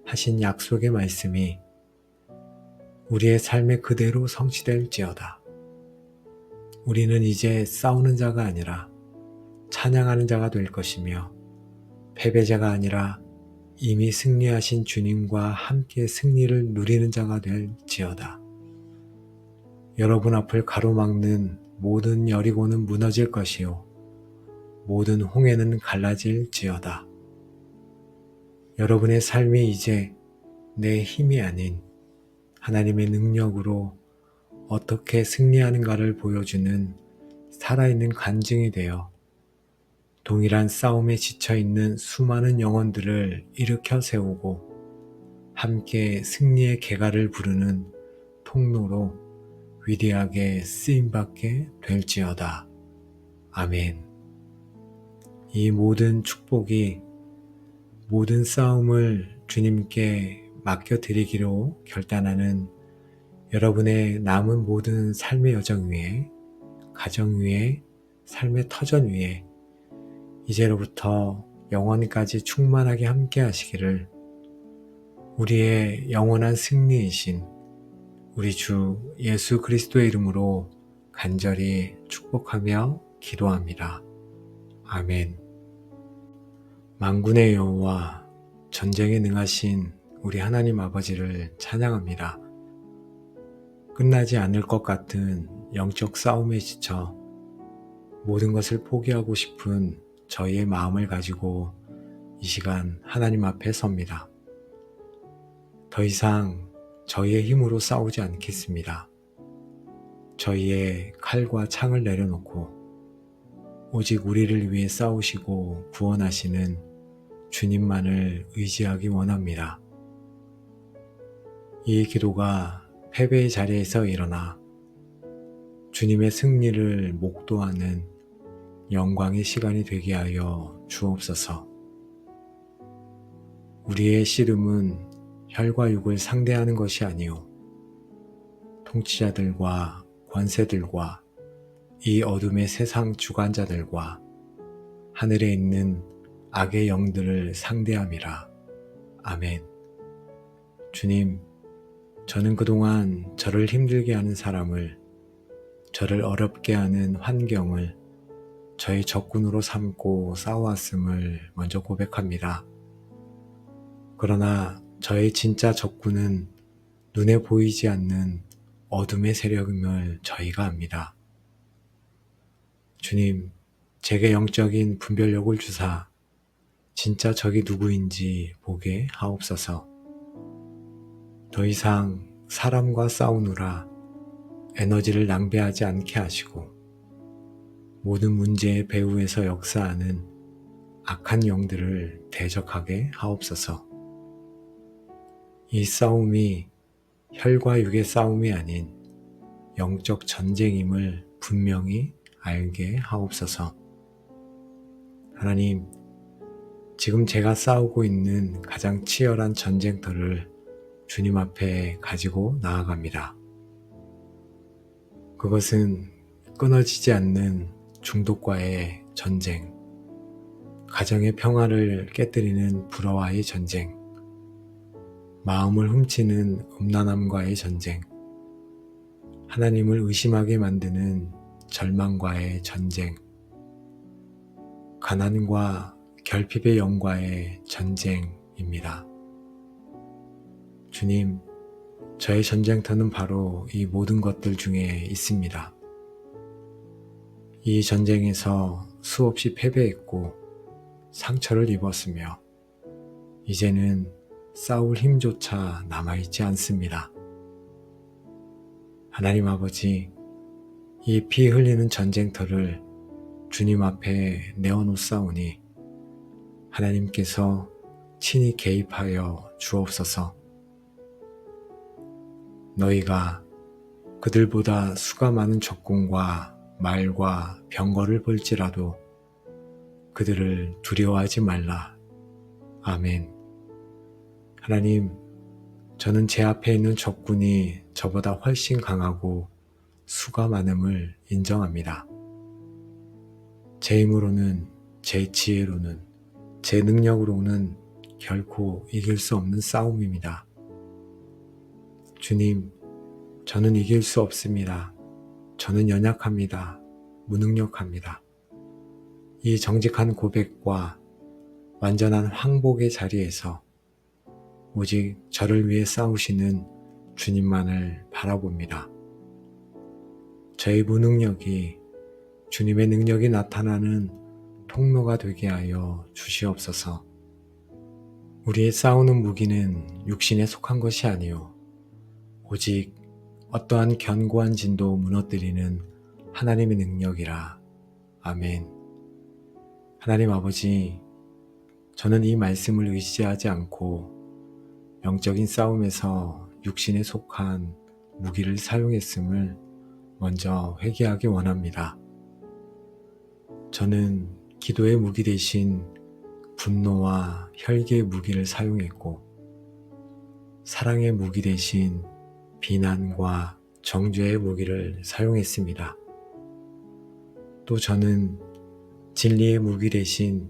하신 약속의 말씀이 우리의 삶에 그대로 성취될지어다. 우리는 이제 싸우는 자가 아니라 찬양하는 자가 될 것이며 패배자가 아니라 이미 승리하신 주님과 함께 승리를 누리는 자가 될지어다. 여러분 앞을 가로막는 모든 여리고는 무너질 것이요 모든 홍해는 갈라질지어다. 여러분의 삶이 이제 내 힘이 아닌 하나님의 능력으로 어떻게 승리하는가를 보여주는 살아있는 간증이 되어 동일한 싸움에 지쳐있는 수많은 영혼들을 일으켜 세우고 함께 승리의 계가를 부르는 통로로 위대하게 쓰임받게 될지어다. 아멘. 이 모든 축복이 모든 싸움을 주님께 맡겨드리기로 결단하는 여러분의 남은 모든 삶의 여정 위에, 가정 위에, 삶의 터전 위에 이제로부터 영원까지 충만하게 함께 하시기를 우리의 영원한 승리이신 우리 주 예수 그리스도의 이름으로 간절히 축복하며 기도합니다. 아멘. 만군의 여호와, 전쟁에 능하신 우리 하나님 아버지를 찬양합니다. 끝나지 않을 것 같은 영적 싸움에 지쳐 모든 것을 포기하고 싶은 저희의 마음을 가지고 이 시간 하나님 앞에 섭니다. 더 이상 저희의 힘으로 싸우지 않겠습니다. 저희의 칼과 창을 내려놓고 오직 우리를 위해 싸우시고 구원하시는 주님만을 의지하기 원합니다. 이 기도가 패배의 자리에서 일어나 주님의 승리를 목도하는 영광의 시간이 되게 하여 주옵소서. 우리의 씨름은 혈과 육을 상대하는 것이 아니요 통치자들과 권세들과 이 어둠의 세상 주관자들과 하늘에 있는 악의 영들을 상대함이라. 아멘. 주님, 저는 그동안 저를 힘들게 하는 사람을, 저를 어렵게 하는 환경을 저의 적군으로 삼고 싸워왔음을 먼저 고백합니다. 그러나 저의 진짜 적군은 눈에 보이지 않는 어둠의 세력임을 저희가 압니다. 주님, 제게 영적인 분별력을 주사 진짜 적이 누구인지 보게 하옵소서. 더 이상 사람과 싸우느라 에너지를 낭비하지 않게 하시고 모든 문제의 배후에서 역사하는 악한 영들을 대적하게 하옵소서. 이 싸움이 혈과 육의 싸움이 아닌 영적 전쟁임을 분명히 알게 하옵소서. 하나님, 지금 제가 싸우고 있는 가장 치열한 전쟁터를 주님 앞에 가지고 나아갑니다. 그것은 끊어지지 않는 중독과의 전쟁, 가정의 평화를 깨뜨리는 불화와의 전쟁, 마음을 훔치는 음란함과의 전쟁, 하나님을 의심하게 만드는 절망과의 전쟁, 가난과 결핍의 영과의 전쟁입니다. 주님, 저의 전쟁터는 바로 이 모든 것들 중에 있습니다. 이 전쟁에서 수없이 패배했고 상처를 입었으며 이제는 싸울 힘조차 남아있지 않습니다. 하나님 아버지, 이 피 흘리는 전쟁터를 주님 앞에 내어놓사오니 하나님께서 친히 개입하여 주옵소서. 너희가 그들보다 수가 많은 적군과 말과 병거를 볼지라도 그들을 두려워하지 말라. 아멘. 하나님, 저는 제 앞에 있는 적군이 저보다 훨씬 강하고 수가 많음을 인정합니다. 제 힘으로는, 제 지혜로는, 제 능력으로는 결코 이길 수 없는 싸움입니다. 주님, 저는 이길 수 없습니다. 저는 연약합니다. 무능력합니다. 이 정직한 고백과 완전한 항복의 자리에서 오직 저를 위해 싸우시는 주님만을 바라봅니다. 저의 무능력이 주님의 능력이 나타나는 통로가 되게 하여 주시옵소서. 우리의 싸우는 무기는 육신에 속한 것이 아니요 오직 어떠한 견고한 진도 무너뜨리는 하나님의 능력이라. 아멘. 하나님 아버지, 저는 이 말씀을 의지하지 않고 영적인 싸움에서 육신에 속한 무기를 사용했음을 먼저 회개하기 원합니다. 저는 기도의 무기 대신 분노와 혈기의 무기를 사용했고 사랑의 무기 대신 비난과 정죄의 무기를 사용했습니다. 또 저는 진리의 무기 대신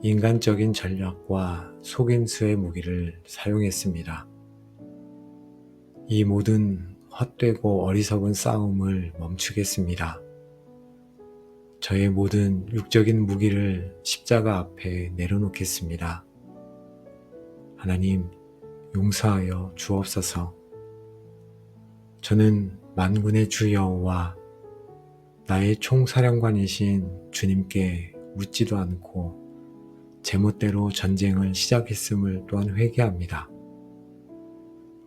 인간적인 전략과 속임수의 무기를 사용했습니다. 이 모든 헛되고 어리석은 싸움을 멈추겠습니다. 저의 모든 육적인 무기를 십자가 앞에 내려놓겠습니다. 하나님, 용서하여 주옵소서. 저는 만군의 주 여호와 나의 총사령관이신 주님께 묻지도 않고 제멋대로 전쟁을 시작했음을 또한 회개합니다.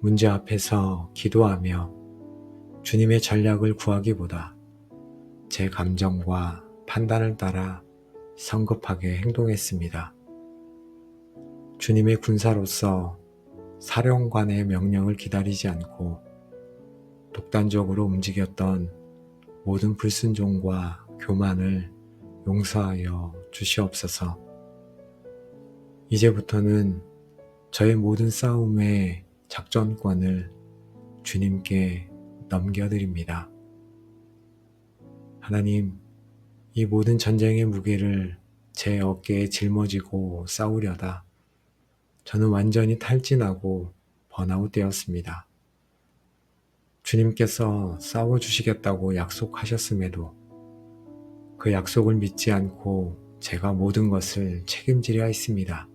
문제 앞에서 기도하며 주님의 전략을 구하기보다 제 감정과 판단을 따라 성급하게 행동했습니다. 주님의 군사로서 사령관의 명령을 기다리지 않고 독단적으로 움직였던 모든 불순종과 교만을 용서하여 주시옵소서. 이제부터는 저의 모든 싸움의 작전권을 주님께 넘겨드립니다. 하나님, 이 모든 전쟁의 무게를 제 어깨에 짊어지고 싸우려다 저는 완전히 탈진하고 번아웃 되었습니다. 주님께서 싸워주시겠다고 약속하셨음에도 그 약속을 믿지 않고 제가 모든 것을 책임지려 했습니다.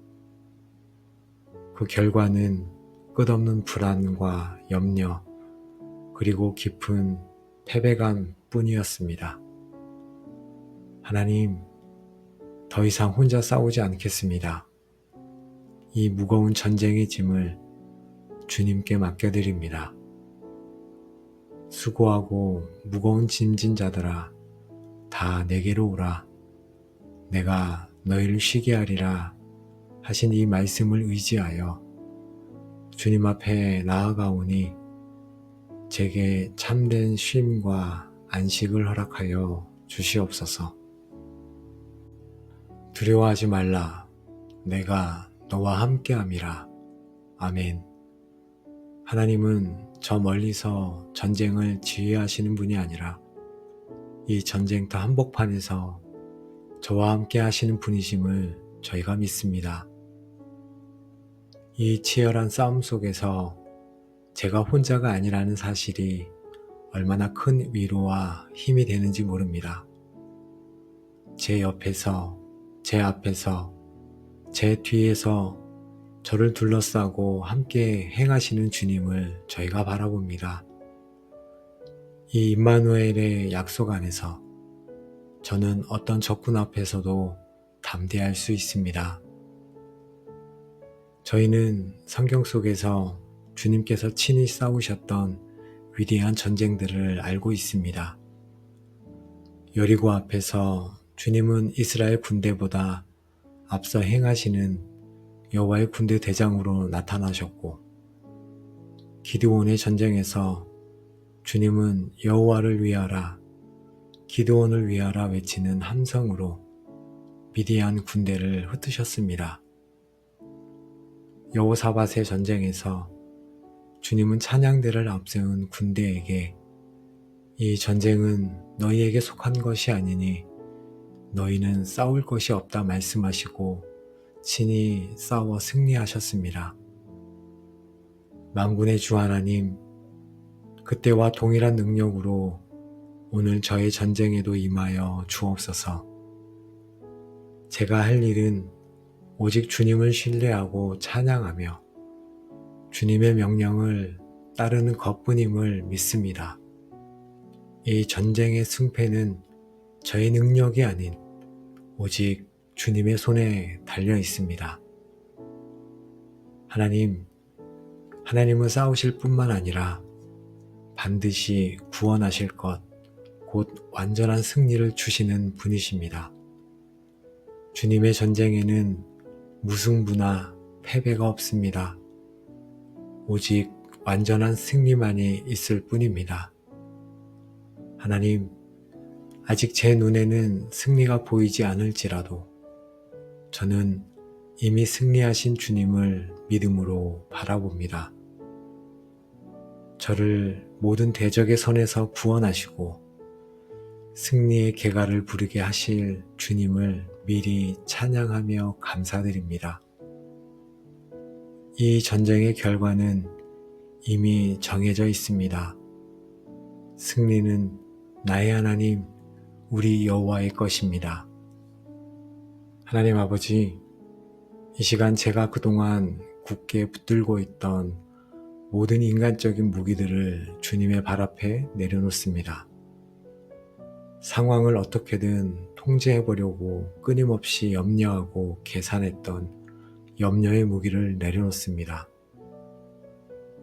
그 결과는 끝없는 불안과 염려, 그리고 깊은 패배감 뿐이었습니다. 하나님, 더 이상 혼자 싸우지 않겠습니다. 이 무거운 전쟁의 짐을 주님께 맡겨드립니다. 수고하고 무거운 짐진 자들아, 다 내게로 오라. 내가 너희를 쉬게 하리라 하신 이 말씀을 의지하여 주님 앞에 나아가오니 제게 참된 쉼과 안식을 허락하여 주시옵소서. 두려워하지 말라. 내가 너와 함께함이라. 아멘. 하나님은 저 멀리서 전쟁을 지휘하시는 분이 아니라 이 전쟁터 한복판에서 저와 함께 하시는 분이심을 저희가 믿습니다. 이 치열한 싸움 속에서 제가 혼자가 아니라는 사실이 얼마나 큰 위로와 힘이 되는지 모릅니다. 제 옆에서, 제 앞에서, 제 뒤에서 저를 둘러싸고 함께 행하시는 주님을 저희가 바라봅니다. 이 임마누엘의 약속 안에서 저는 어떤 적군 앞에서도 담대할 수 있습니다. 저희는 성경 속에서 주님께서 친히 싸우셨던 위대한 전쟁들을 알고 있습니다. 여리고 앞에서 주님은 이스라엘 군대보다 앞서 행하시는 여호와의 군대 대장으로 나타나셨고, 기드온의 전쟁에서 주님은 여호와를 위하라, 기드온을 위하라 외치는 함성으로 미디안 군대를 흩으셨습니다. 여호사밧의 전쟁에서 주님은 찬양대를 앞세운 군대에게 이 전쟁은 너희에게 속한 것이 아니니 너희는 싸울 것이 없다 말씀하시고 친히 싸워 승리하셨습니다. 만군의 주 하나님, 그때와 동일한 능력으로 오늘 저의 전쟁에도 임하여 주옵소서. 제가 할 일은 오직 주님을 신뢰하고 찬양하며 주님의 명령을 따르는 것뿐임을 믿습니다. 이 전쟁의 승패는 저의 능력이 아닌 오직 주님의 손에 달려 있습니다. 하나님은 싸우실 뿐만 아니라 반드시 구원하실 것, 곧 완전한 승리를 주시는 분이십니다. 주님의 전쟁에는 무승부나 패배가 없습니다. 오직 완전한 승리만이 있을 뿐입니다. 하나님, 아직 제 눈에는 승리가 보이지 않을지라도 저는 이미 승리하신 주님을 믿음으로 바라봅니다. 저를 모든 대적의 손에서 구원하시고 승리의 계가를 부르게 하실 주님을 미리 찬양하며 감사드립니다. 이 전쟁의 결과는 이미 정해져 있습니다. 승리는 나의 하나님, 우리 여호와의 것입니다. 하나님 아버지, 이 시간 제가 그동안 굳게 붙들고 있던 모든 인간적인 무기들을 주님의 발 앞에 내려놓습니다. 상황을 어떻게든 통제해보려고 끊임없이 염려하고 계산했던 염려의 무기를 내려놓습니다.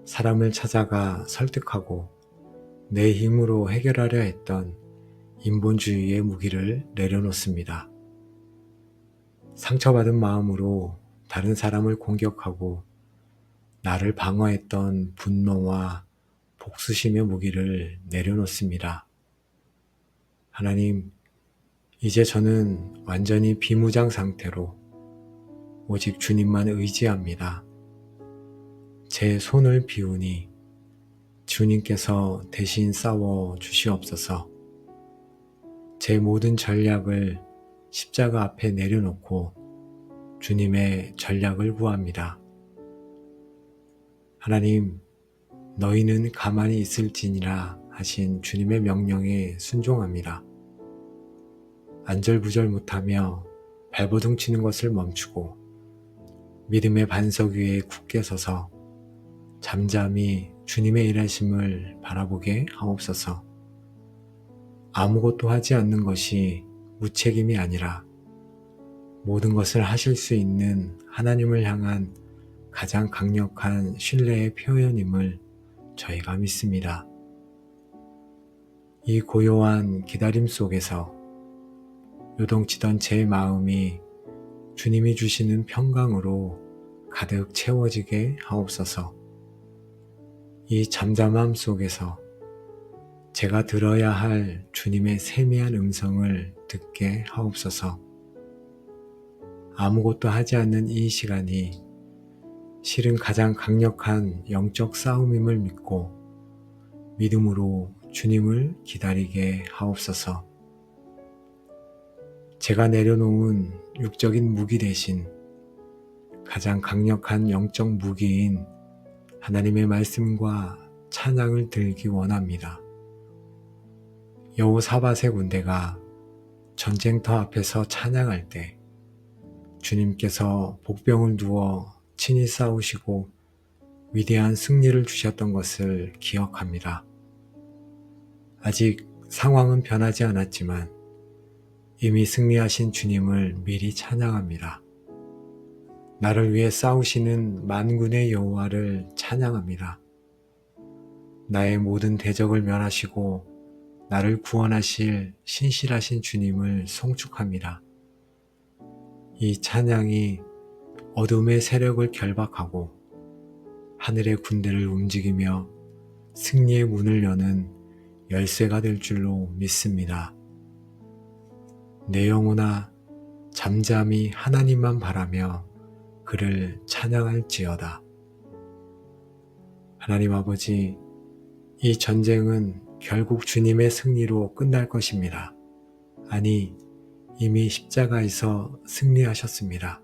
사람을 찾아가 설득하고 내 힘으로 해결하려 했던 인본주의의 무기를 내려놓습니다. 상처받은 마음으로 다른 사람을 공격하고 나를 방어했던 분노와 복수심의 무기를 내려놓습니다. 하나님, 이제 저는 완전히 비무장 상태로 오직 주님만 의지합니다. 제 손을 비우니 주님께서 대신 싸워 주시옵소서. 제 모든 전략을 십자가 앞에 내려놓고 주님의 전략을 구합니다. 하나님, 너희는 가만히 있을지니라 하신 주님의 명령에 순종합니다. 안절부절 못하며 발버둥 치는 것을 멈추고 믿음의 반석 위에 굳게 서서 잠잠히 주님의 일하심을 바라보게 하옵소서. 아무것도 하지 않는 것이 무책임이 아니라 모든 것을 하실 수 있는 하나님을 향한 가장 강력한 신뢰의 표현임을 저희가 믿습니다. 이 고요한 기다림 속에서 요동치던 제 마음이 주님이 주시는 평강으로 가득 채워지게 하옵소서. 이 잠잠함 속에서 제가 들어야 할 주님의 세미한 음성을 듣게 하옵소서. 아무것도 하지 않는 이 시간이 실은 가장 강력한 영적 싸움임을 믿고 믿음으로 주님을 기다리게 하옵소서. 제가 내려놓은 육적인 무기 대신 가장 강력한 영적 무기인 하나님의 말씀과 찬양을 들기 원합니다. 여호사밧의 군대가 전쟁터 앞에서 찬양할 때 주님께서 복병을 두어 친히 싸우시고 위대한 승리를 주셨던 것을 기억합니다. 아직 상황은 변하지 않았지만 이미 승리하신 주님을 미리 찬양합니다. 나를 위해 싸우시는 만군의 여호와를 찬양합니다. 나의 모든 대적을 멸하시고 나를 구원하실 신실하신 주님을 송축합니다. 이 찬양이 어둠의 세력을 결박하고 하늘의 군대를 움직이며 승리의 문을 여는 열쇠가 될 줄로 믿습니다. 내 영혼아 잠잠히 하나님만 바라며 그를 찬양할지어다. 하나님 아버지, 이 전쟁은 결국 주님의 승리로 끝날 것입니다. 아니, 이미 십자가에서 승리하셨습니다.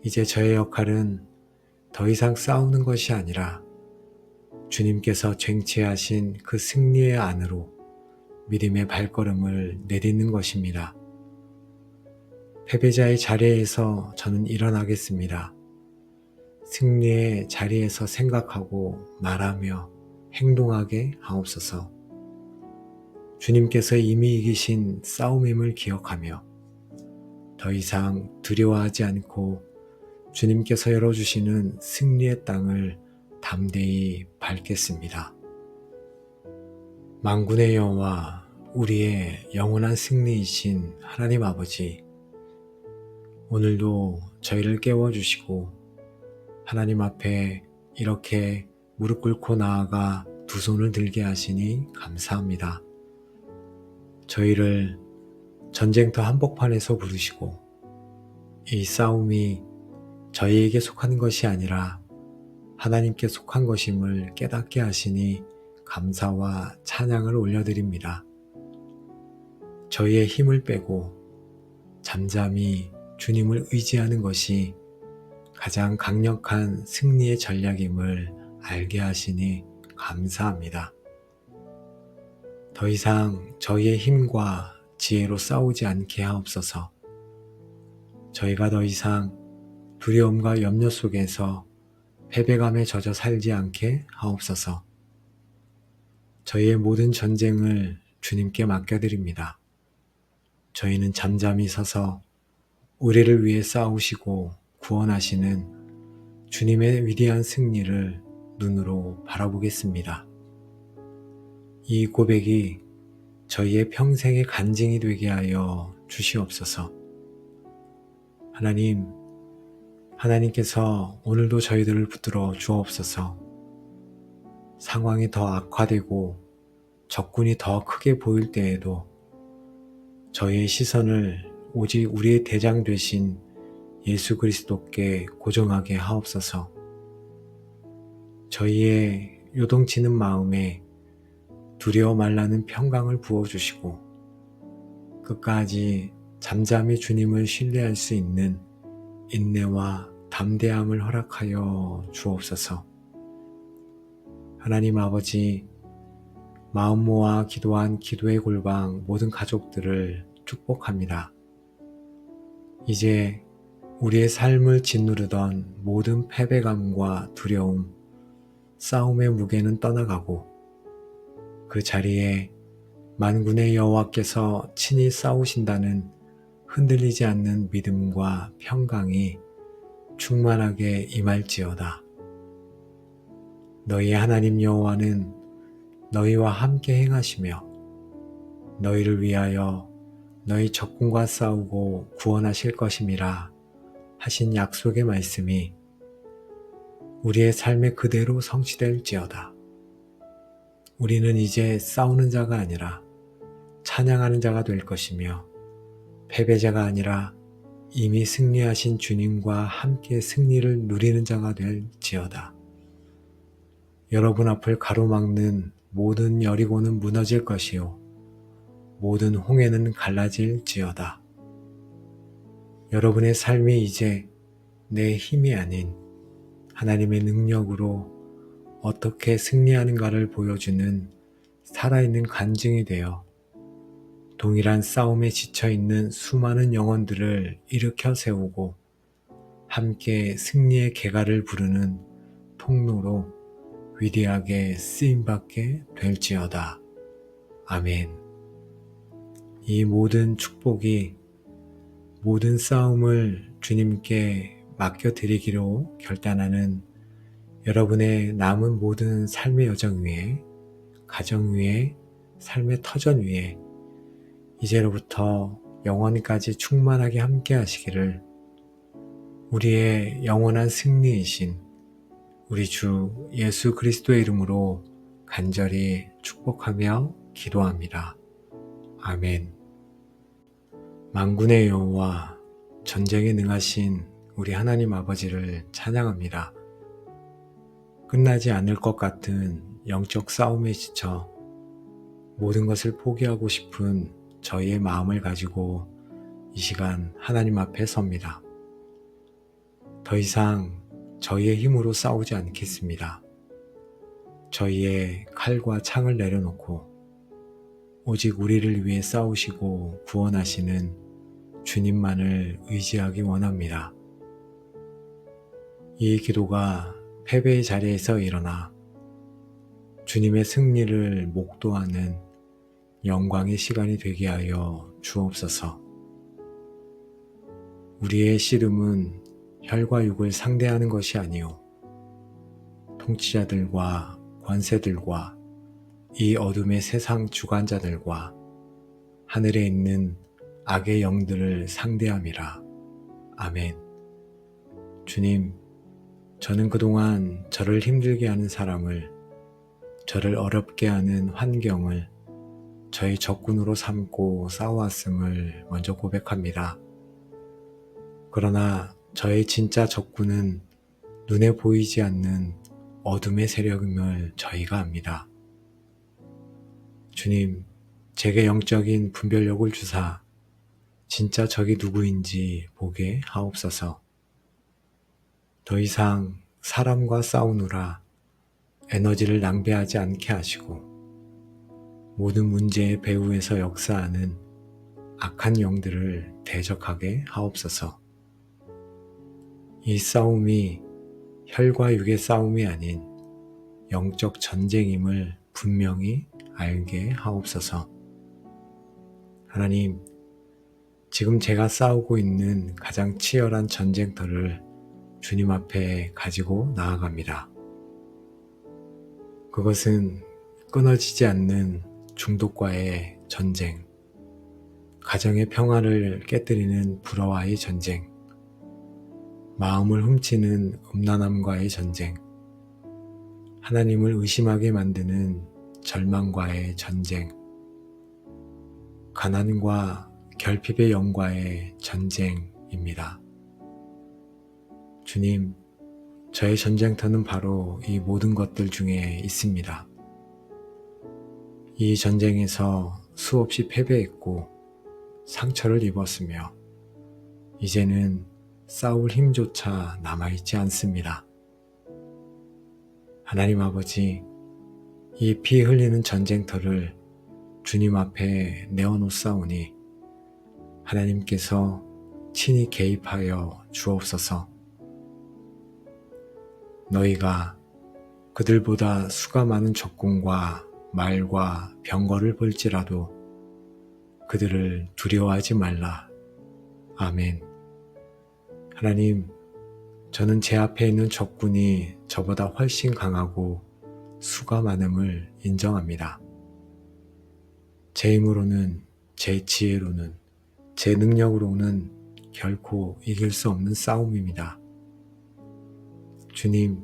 이제 저의 역할은 더 이상 싸우는 것이 아니라 주님께서 쟁취하신 그 승리의 안으로 믿음의 발걸음을 내딛는 것입니다. 패배자의 자리에서 저는 일어나겠습니다. 승리의 자리에서 생각하고 말하며 행동하게 하옵소서. 주님께서 이미 이기신 싸움임을 기억하며 더 이상 두려워하지 않고 주님께서 열어주시는 승리의 땅을 담대히 밟겠습니다. 만군의 여호와, 우리의 영원한 승리이신 하나님 아버지, 오늘도 저희를 깨워주시고 하나님 앞에 이렇게 무릎 꿇고 나아가 두 손을 들게 하시니 감사합니다. 저희를 전쟁터 한복판에서 부르시고 이 싸움이 저희에게 속한 것이 아니라 하나님께 속한 것임을 깨닫게 하시니 감사와 찬양을 올려드립니다. 저희의 힘을 빼고 잠잠히 주님을 의지하는 것이 가장 강력한 승리의 전략임을 알게 하시니 감사합니다. 더 이상 저희의 힘과 지혜로 싸우지 않게 하옵소서. 저희가 더 이상 두려움과 염려 속에서 패배감에 젖어 살지 않게 하옵소서. 저희의 모든 전쟁을 주님께 맡겨드립니다. 저희는 잠잠히 서서 우리를 위해 싸우시고 구원하시는 주님의 위대한 승리를 눈으로 바라보겠습니다. 이 고백이 저희의 평생의 간증이 되게 하여 주시옵소서. 하나님께서 오늘도 저희들을 붙들어 주옵소서. 상황이 더 악화되고 적군이 더 크게 보일 때에도 저희의 시선을 오직 우리의 대장 되신 예수 그리스도께 고정하게 하옵소서. 저희의 요동치는 마음에 두려워 말라는 평강을 부어주시고 끝까지 잠잠히 주님을 신뢰할 수 있는 인내와 담대함을 허락하여 주옵소서. 하나님 아버지, 마음 모아 기도한 기도의 골방 모든 가족들을 축복합니다. 이제 우리의 삶을 짓누르던 모든 패배감과 두려움, 싸움의 무게는 떠나가고 그 자리에 만군의 여호와께서 친히 싸우신다는 흔들리지 않는 믿음과 평강이 충만하게 임할지어다. 너희 하나님 여호와는 너희와 함께 행하시며 너희를 위하여 너희 적군과 싸우고 구원하실 것임이라 하신 약속의 말씀이 우리의 삶에 그대로 성취될지어다. 우리는 이제 싸우는 자가 아니라 찬양하는 자가 될 것이며 패배자가 아니라 이미 승리하신 주님과 함께 승리를 누리는 자가 될지어다. 여러분 앞을 가로막는 모든 여리고는 무너질 것이요 모든 홍해는 갈라질지어다. 여러분의 삶이 이제 내 힘이 아닌 하나님의 능력으로 어떻게 승리하는가를 보여주는 살아있는 간증이 되어 동일한 싸움에 지쳐있는 수많은 영혼들을 일으켜 세우고 함께 승리의 계가를 부르는 통로로 위대하게 쓰임받게 될지어다. 아멘. 이 모든 축복이 모든 싸움을 주님께 맡겨드리기로 결단하는 여러분의 남은 모든 삶의 여정 위에, 가정 위에, 삶의 터전 위에 이제로부터 영원까지 충만하게 함께 하시기를 우리의 영원한 승리이신 우리 주 예수 그리스도의 이름으로 간절히 축복하며 기도합니다. 아멘. 만군의 여호와, 전쟁에 능하신 우리 하나님 아버지를 찬양합니다. 끝나지 않을 것 같은 영적 싸움에 지쳐 모든 것을 포기하고 싶은 저희의 마음을 가지고 이 시간 하나님 앞에 섭니다. 더 이상 저희의 힘으로 싸우지 않겠습니다. 저희의 칼과 창을 내려놓고 오직 우리를 위해 싸우시고 구원하시는 주님만을 의지하기 원합니다. 이 기도가 패배의 자리에서 일어나 주님의 승리를 목도하는 영광의 시간이 되게 하여 주옵소서. 우리의 씨름은 혈과 육을 상대하는 것이 아니요 통치자들과 권세들과 이 어둠의 세상 주관자들과 하늘에 있는 악의 영들을 상대함이라. 아멘. 주님, 저는 그동안 저를 힘들게 하는 사람을, 저를 어렵게 하는 환경을 저의 적군으로 삼고 싸워왔음을 먼저 고백합니다. 그러나 저의 진짜 적군은 눈에 보이지 않는 어둠의 세력임을 저희가 압니다. 주님, 제게 영적인 분별력을 주사 진짜 적이 누구인지 보게 하옵소서. 더 이상 사람과 싸우느라 에너지를 낭비하지 않게 하시고 모든 문제의 배후에서 역사하는 악한 영들을 대적하게 하옵소서. 이 싸움이 혈과 육의 싸움이 아닌 영적 전쟁임을 분명히 알게 하옵소서. 하나님, 지금 제가 싸우고 있는 가장 치열한 전쟁터를 주님 앞에 가지고 나아갑니다. 그것은 끊어지지 않는 중독과의 전쟁, 가정의 평화를 깨뜨리는 불화와의 전쟁, 마음을 훔치는 음란함과의 전쟁, 하나님을 의심하게 만드는 절망과의 전쟁, 가난과 결핍의 영과의 전쟁입니다. 주님, 저의 전쟁터는 바로 이 모든 것들 중에 있습니다. 이 전쟁에서 수없이 패배했고 상처를 입었으며 이제는 싸울 힘조차 남아있지 않습니다. 하나님 아버지, 이 피 흘리는 전쟁터를 주님 앞에 내어놓사오니 하나님께서 친히 개입하여 주옵소서. 너희가 그들보다 수가 많은 적군과 말과 병거를 볼지라도 그들을 두려워하지 말라. 아멘. 하나님, 저는 제 앞에 있는 적군이 저보다 훨씬 강하고 수가 많음을 인정합니다. 제 힘으로는, 제 지혜로는, 제 능력으로는 결코 이길 수 없는 싸움입니다. 주님,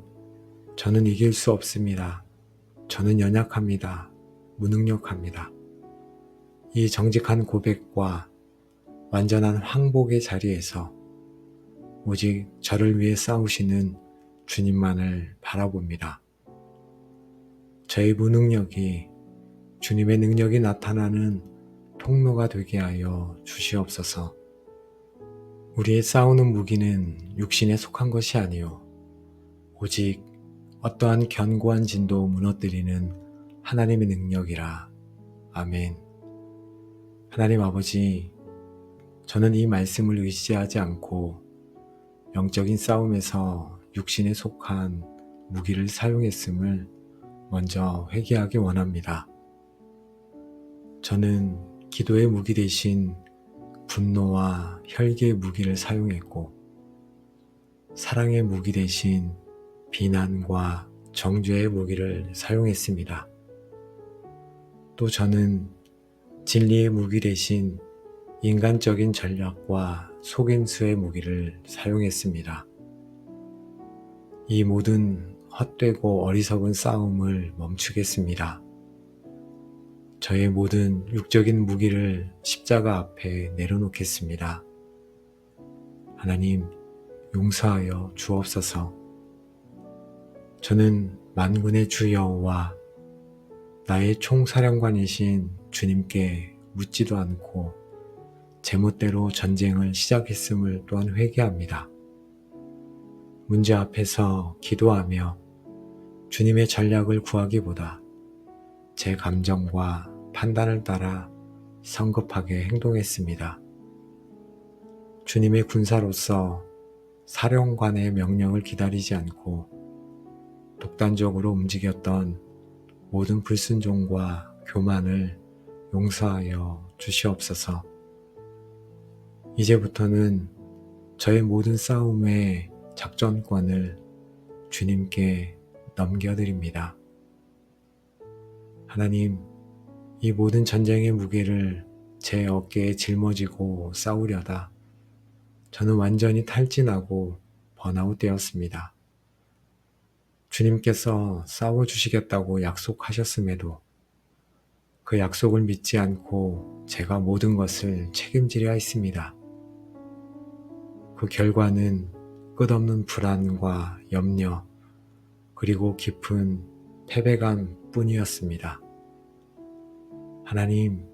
저는 이길 수 없습니다. 저는 연약합니다. 무능력합니다. 이 정직한 고백과 완전한 항복의 자리에서 오직 저를 위해 싸우시는 주님만을 바라봅니다. 저의 무능력이 주님의 능력이 나타나는 통로가 되게 하여 주시옵소서. 우리의 싸우는 무기는 육신에 속한 것이 아니요 오직 어떠한 견고한 진도 무너뜨리는 하나님의 능력이라. 아멘. 하나님 아버지, 저는 이 말씀을 의지하지 않고 영적인 싸움에서 육신에 속한 무기를 사용했음을 먼저 회개하기 원합니다. 저는 기도의 무기 대신 분노와 혈기의 무기를 사용했고 사랑의 무기 대신 비난과 정죄의 무기를 사용했습니다. 또 저는 진리의 무기 대신 인간적인 전략과 속임수의 무기를 사용했습니다. 이 모든 헛되고 어리석은 싸움을 멈추겠습니다. 저의 모든 육적인 무기를 십자가 앞에 내려놓겠습니다. 하나님, 용서하여 주옵소서. 저는 만군의 주 여호와 나의 총사령관이신 주님께 묻지도 않고 제멋대로 전쟁을 시작했음을 또한 회개합니다. 문제 앞에서 기도하며 주님의 전략을 구하기보다 제 감정과 판단을 따라 성급하게 행동했습니다. 주님의 군사로서 사령관의 명령을 기다리지 않고 독단적으로 움직였던 모든 불순종과 교만을 용서하여 주시옵소서. 이제부터는 저의 모든 싸움의 작전권을 주님께 넘겨드립니다. 하나님, 이 모든 전쟁의 무게를 제 어깨에 짊어지고 싸우려다 저는 완전히 탈진하고 번아웃 되었습니다. 주님께서 싸워주시겠다고 약속하셨음에도 그 약속을 믿지 않고 제가 모든 것을 책임지려 했습니다. 그 결과는 끝없는 불안과 염려, 그리고 깊은 패배감 뿐이었습니다. 하나님,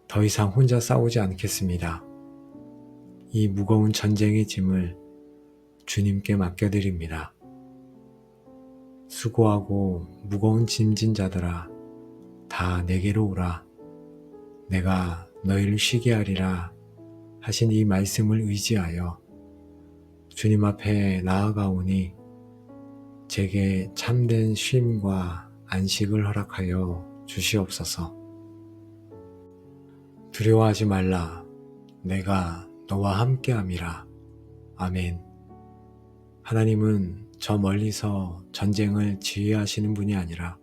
더 이상 혼자 싸우지 않겠습니다. 이 무거운 전쟁의 짐을 주님께 맡겨드립니다. 수고하고 무거운 짐진 자들아, 다 내게로 오라. 내가 너희를 쉬게 하리라 하신 이 말씀을 의지하여 주님 앞에 나아가오니 제게 참된 쉼과 안식을 허락하여 주시옵소서. 두려워하지 말라. 내가 너와 함께함이라. 아멘. 하나님은 저 멀리서 전쟁을 지휘하시는 분이 아니라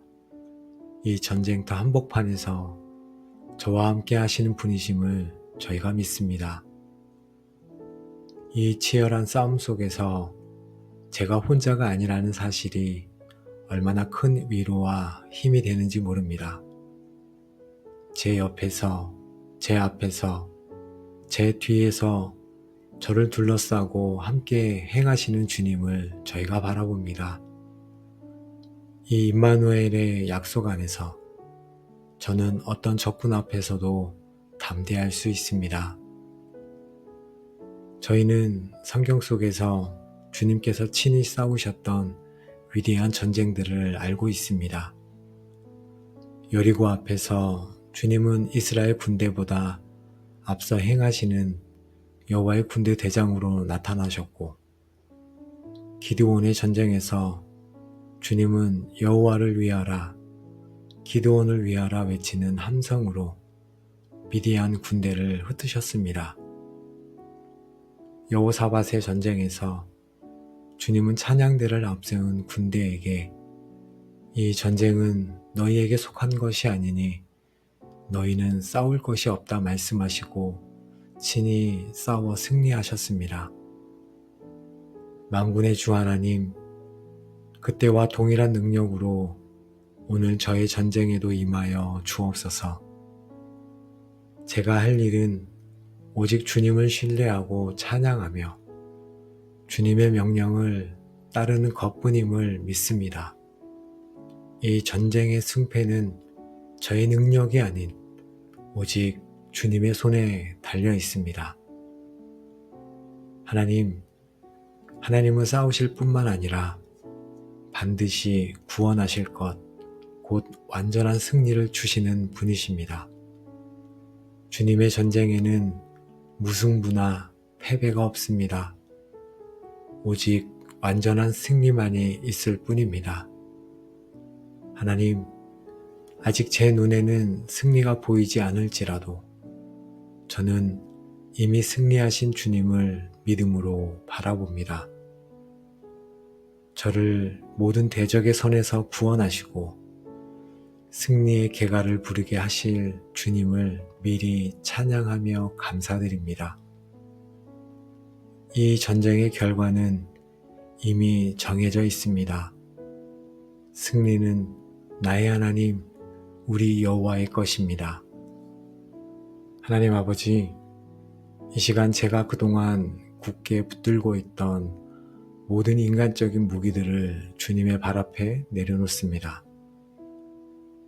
이 전쟁터 한복판에서 저와 함께 하시는 분이심을 저희가 믿습니다. 이 치열한 싸움 속에서 제가 혼자가 아니라는 사실이 얼마나 큰 위로와 힘이 되는지 모릅니다. 제 옆에서, 제 앞에서, 제 뒤에서 저를 둘러싸고 함께 행하시는 주님을 저희가 바라봅니다. 이 임마누엘의 약속 안에서 저는 어떤 적군 앞에서도 담대할 수 있습니다. 저희는 성경 속에서 주님께서 친히 싸우셨던 위대한 전쟁들을 알고 있습니다. 여리고 앞에서 주님은 이스라엘 군대보다 앞서 행하시는 여호와의 군대 대장으로 나타나셨고, 기드온의 전쟁에서 주님은 여호와를 위하라, 기드온을 위하라 외치는 함성으로 미디안 군대를 흩으셨습니다. 여호사밧의 전쟁에서 주님은 찬양대를 앞세운 군대에게 이 전쟁은 너희에게 속한 것이 아니니 너희는 싸울 것이 없다 말씀하시고 친히 싸워 승리하셨습니다. 만군의 주 하나님, 그때와 동일한 능력으로 오늘 저의 전쟁에도 임하여 주옵소서. 제가 할 일은 오직 주님을 신뢰하고 찬양하며 주님의 명령을 따르는 것뿐임을 믿습니다. 이 전쟁의 승패는 저의 능력이 아닌 오직 주님의 손에 달려 있습니다. 하나님은 싸우실 뿐만 아니라 반드시 구원하실 것, 곧 완전한 승리를 주시는 분이십니다. 주님의 전쟁에는 무승부나 패배가 없습니다. 오직 완전한 승리만이 있을 뿐입니다. 하나님, 아직 제 눈에는 승리가 보이지 않을지라도 저는 이미 승리하신 주님을 믿음으로 바라봅니다. 저를 모든 대적의 손에서 구원하시고 승리의 계가를 부르게 하실 주님을 미리 찬양하며 감사드립니다. 이 전쟁의 결과는 이미 정해져 있습니다. 승리는 나의 하나님, 우리 여호와의 것입니다. 하나님 아버지, 이 시간 제가 그동안 굳게 붙들고 있던 모든 인간적인 무기들을 주님의 발 앞에 내려놓습니다.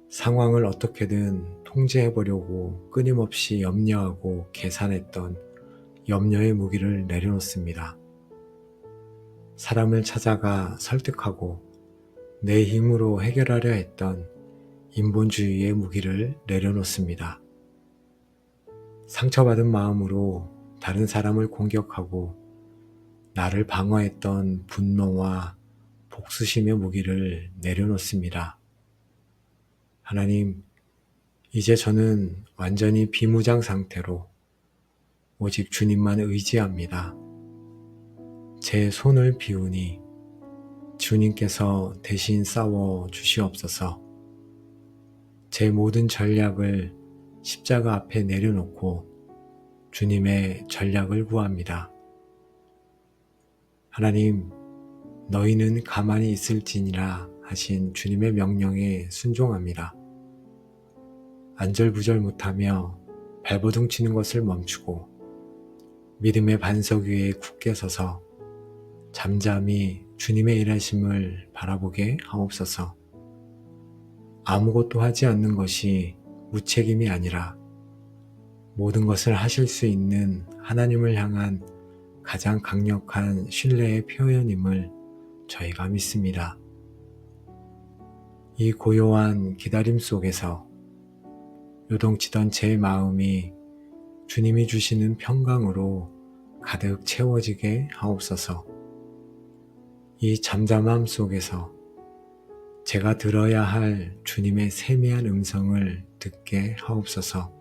상황을 어떻게든 통제해보려고 끊임없이 염려하고 계산했던 염려의 무기를 내려놓습니다. 사람을 찾아가 설득하고 내 힘으로 해결하려 했던 인본주의의 무기를 내려놓습니다. 상처받은 마음으로 다른 사람을 공격하고 나를 방어했던 분노와 복수심의 무기를 내려놓습니다. 하나님, 이제 저는 완전히 비무장 상태로 오직 주님만 의지합니다. 제 손을 비우니 주님께서 대신 싸워 주시옵소서. 제 모든 전략을 십자가 앞에 내려놓고 주님의 전략을 구합니다. 하나님, 너희는 가만히 있을지니라 하신 주님의 명령에 순종합니다. 안절부절 못하며 발버둥 치는 것을 멈추고 믿음의 반석 위에 굳게 서서 잠잠히 주님의 일하심을 바라보게 하옵소서. 아무것도 하지 않는 것이 무책임이 아니라 모든 것을 하실 수 있는 하나님을 향한 가장 강력한 신뢰의 표현임을 저희가 믿습니다. 이 고요한 기다림 속에서 요동치던 제 마음이 주님이 주시는 평강으로 가득 채워지게 하옵소서. 이 잠잠함 속에서 제가 들어야 할 주님의 세미한 음성을 듣게 하옵소서.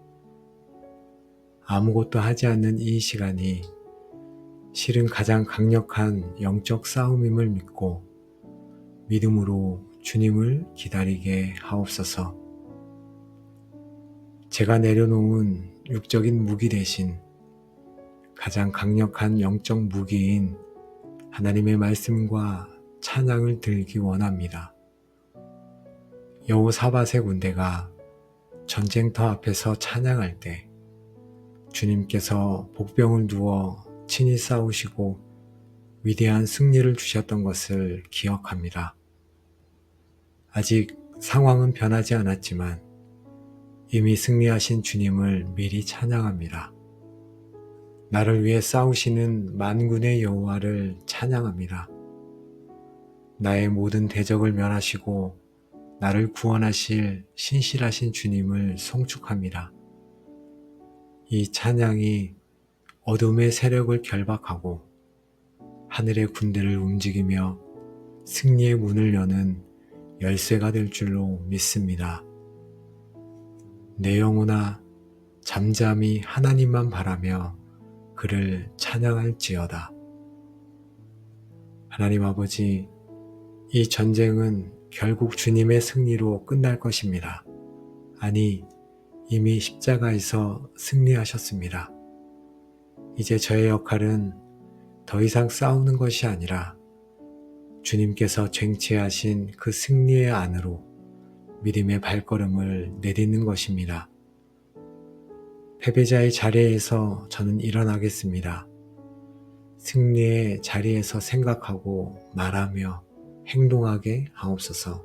아무것도 하지 않는 이 시간이 실은 가장 강력한 영적 싸움임을 믿고 믿음으로 주님을 기다리게 하옵소서. 제가 내려놓은 육적인 무기 대신 가장 강력한 영적 무기인 하나님의 말씀과 찬양을 들기 원합니다. 여호사밧의 군대가 전쟁터 앞에서 찬양할 때 주님께서 복병을 두어 친히 싸우시고 위대한 승리를 주셨던 것을 기억합니다. 아직 상황은 변하지 않았지만 이미 승리하신 주님을 미리 찬양합니다. 나를 위해 싸우시는 만군의 여호와를 찬양합니다. 나의 모든 대적을 멸하시고 나를 구원하실 신실하신 주님을 송축합니다. 이 찬양이 어둠의 세력을 결박하고 하늘의 군대를 움직이며 승리의 문을 여는 열쇠가 될 줄로 믿습니다. 내 영혼아 잠잠히 하나님만 바라며 그를 찬양할지어다. 하나님 아버지, 이 전쟁은 결국 주님의 승리로 끝날 것입니다. 아니, 이미 십자가에서 승리하셨습니다. 이제 저의 역할은 더 이상 싸우는 것이 아니라 주님께서 쟁취하신 그 승리의 안으로 믿음의 발걸음을 내딛는 것입니다. 패배자의 자리에서 저는 일어나겠습니다. 승리의 자리에서 생각하고 말하며 행동하게 하옵소서.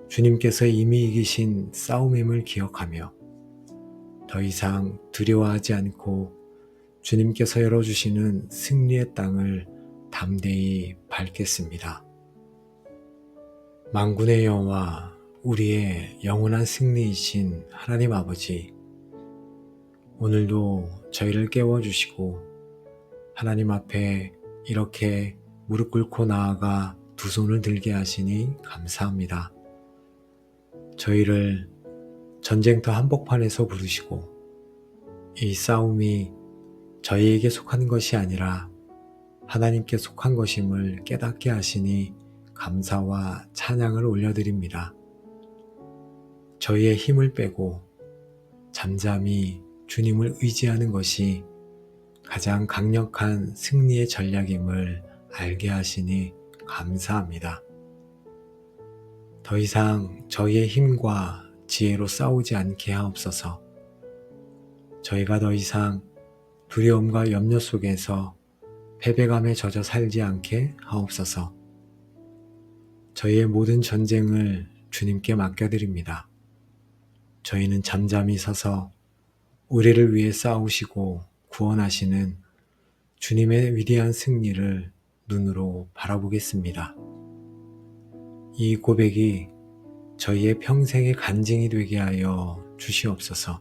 주님께서 이미 이기신 싸움임을 기억하며 더 이상 두려워하지 않고 주님께서 열어주시는 승리의 땅을 담대히 밟겠습니다. 만군의 여호와, 우리의 영원한 승리이신 하나님 아버지, 오늘도 저희를 깨워주시고 하나님 앞에 이렇게 무릎 꿇고 나아가 두 손을 들게 하시니 감사합니다. 저희를 전쟁터 한복판에서 부르시고 이 싸움이 저희에게 속한 것이 아니라 하나님께 속한 것임을 깨닫게 하시니 감사와 찬양을 올려드립니다. 저희의 힘을 빼고 잠잠히 주님을 의지하는 것이 가장 강력한 승리의 전략임을 알게 하시니 감사합니다. 더 이상 저희의 힘과 지혜로 싸우지 않게 하옵소서. 저희가 더 이상 두려움과 염려 속에서 패배감에 젖어 살지 않게 하옵소서. 저희의 모든 전쟁을 주님께 맡겨드립니다. 저희는 잠잠히 서서 우리를 위해 싸우시고 구원하시는 주님의 위대한 승리를 눈으로 바라보겠습니다. 이 고백이 저희의 평생의 간증이 되게 하여 주시옵소서.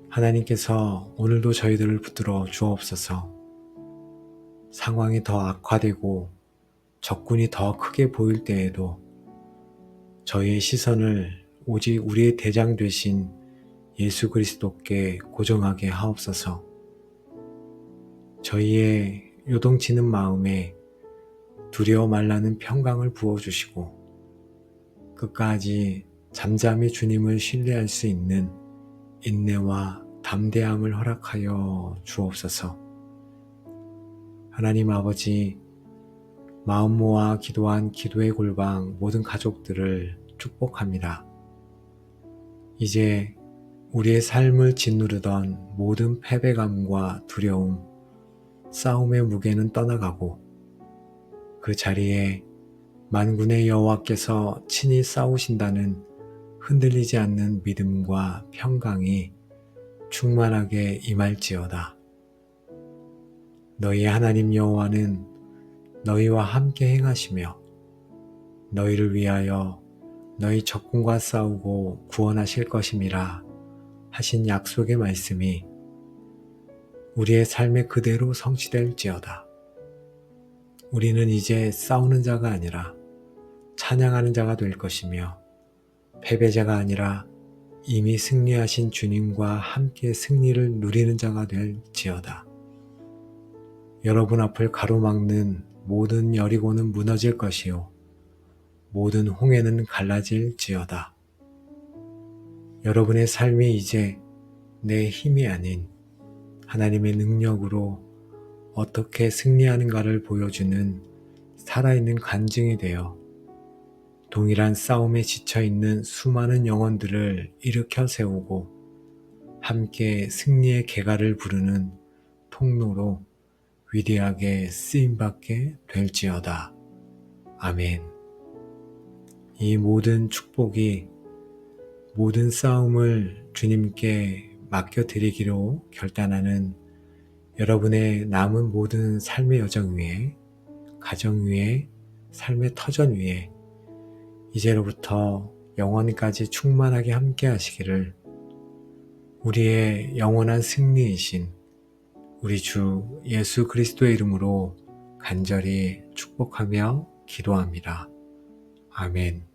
하나님께서 오늘도 저희들을 붙들어 주옵소서. 상황이 더 악화되고 적군이 더 크게 보일 때에도 저희의 시선을 오직 우리의 대장 되신 예수 그리스도께 고정하게 하옵소서. 저희의 요동치는 마음에 두려워 말라는 평강을 부어주시고 끝까지 잠잠히 주님을 신뢰할 수 있는 인내와 담대함을 허락하여 주옵소서. 하나님 아버지, 마음 모아 기도한 기도의 골방 모든 가족들을 축복합니다. 이제 우리의 삶을 짓누르던 모든 패배감과 두려움, 싸움의 무게는 떠나가고 그 자리에 만군의 여호와께서 친히 싸우신다는 흔들리지 않는 믿음과 평강이 충만하게 임할지어다. 너희 하나님 여호와는 너희와 함께 행하시며 너희를 위하여 너희 적군과 싸우고 구원하실 것임이라 하신 약속의 말씀이 우리의 삶에 그대로 성취될지어다. 우리는 이제 싸우는 자가 아니라 찬양하는 자가 될 것이며 패배자가 아니라 이미 승리하신 주님과 함께 승리를 누리는 자가 될지어다. 여러분 앞을 가로막는 모든 여리고는 무너질 것이요 모든 홍해는 갈라질지어다. 여러분의 삶이 이제 내 힘이 아닌 하나님의 능력으로 어떻게 승리하는가를 보여주는 살아있는 간증이 되어 동일한 싸움에 지쳐있는 수많은 영혼들을 일으켜 세우고 함께 승리의 계가를 부르는 통로로 위대하게 쓰임받게 될지어다. 아멘. 이 모든 축복이 모든 싸움을 주님께 맡겨드리기로 결단하는 여러분의 남은 모든 삶의 여정 위에, 가정 위에, 삶의 터전 위에 이제로부터 영원까지 충만하게 함께 하시기를 우리의 영원한 승리이신 우리 주 예수 그리스도의 이름으로 간절히 축복하며 기도합니다. 아멘.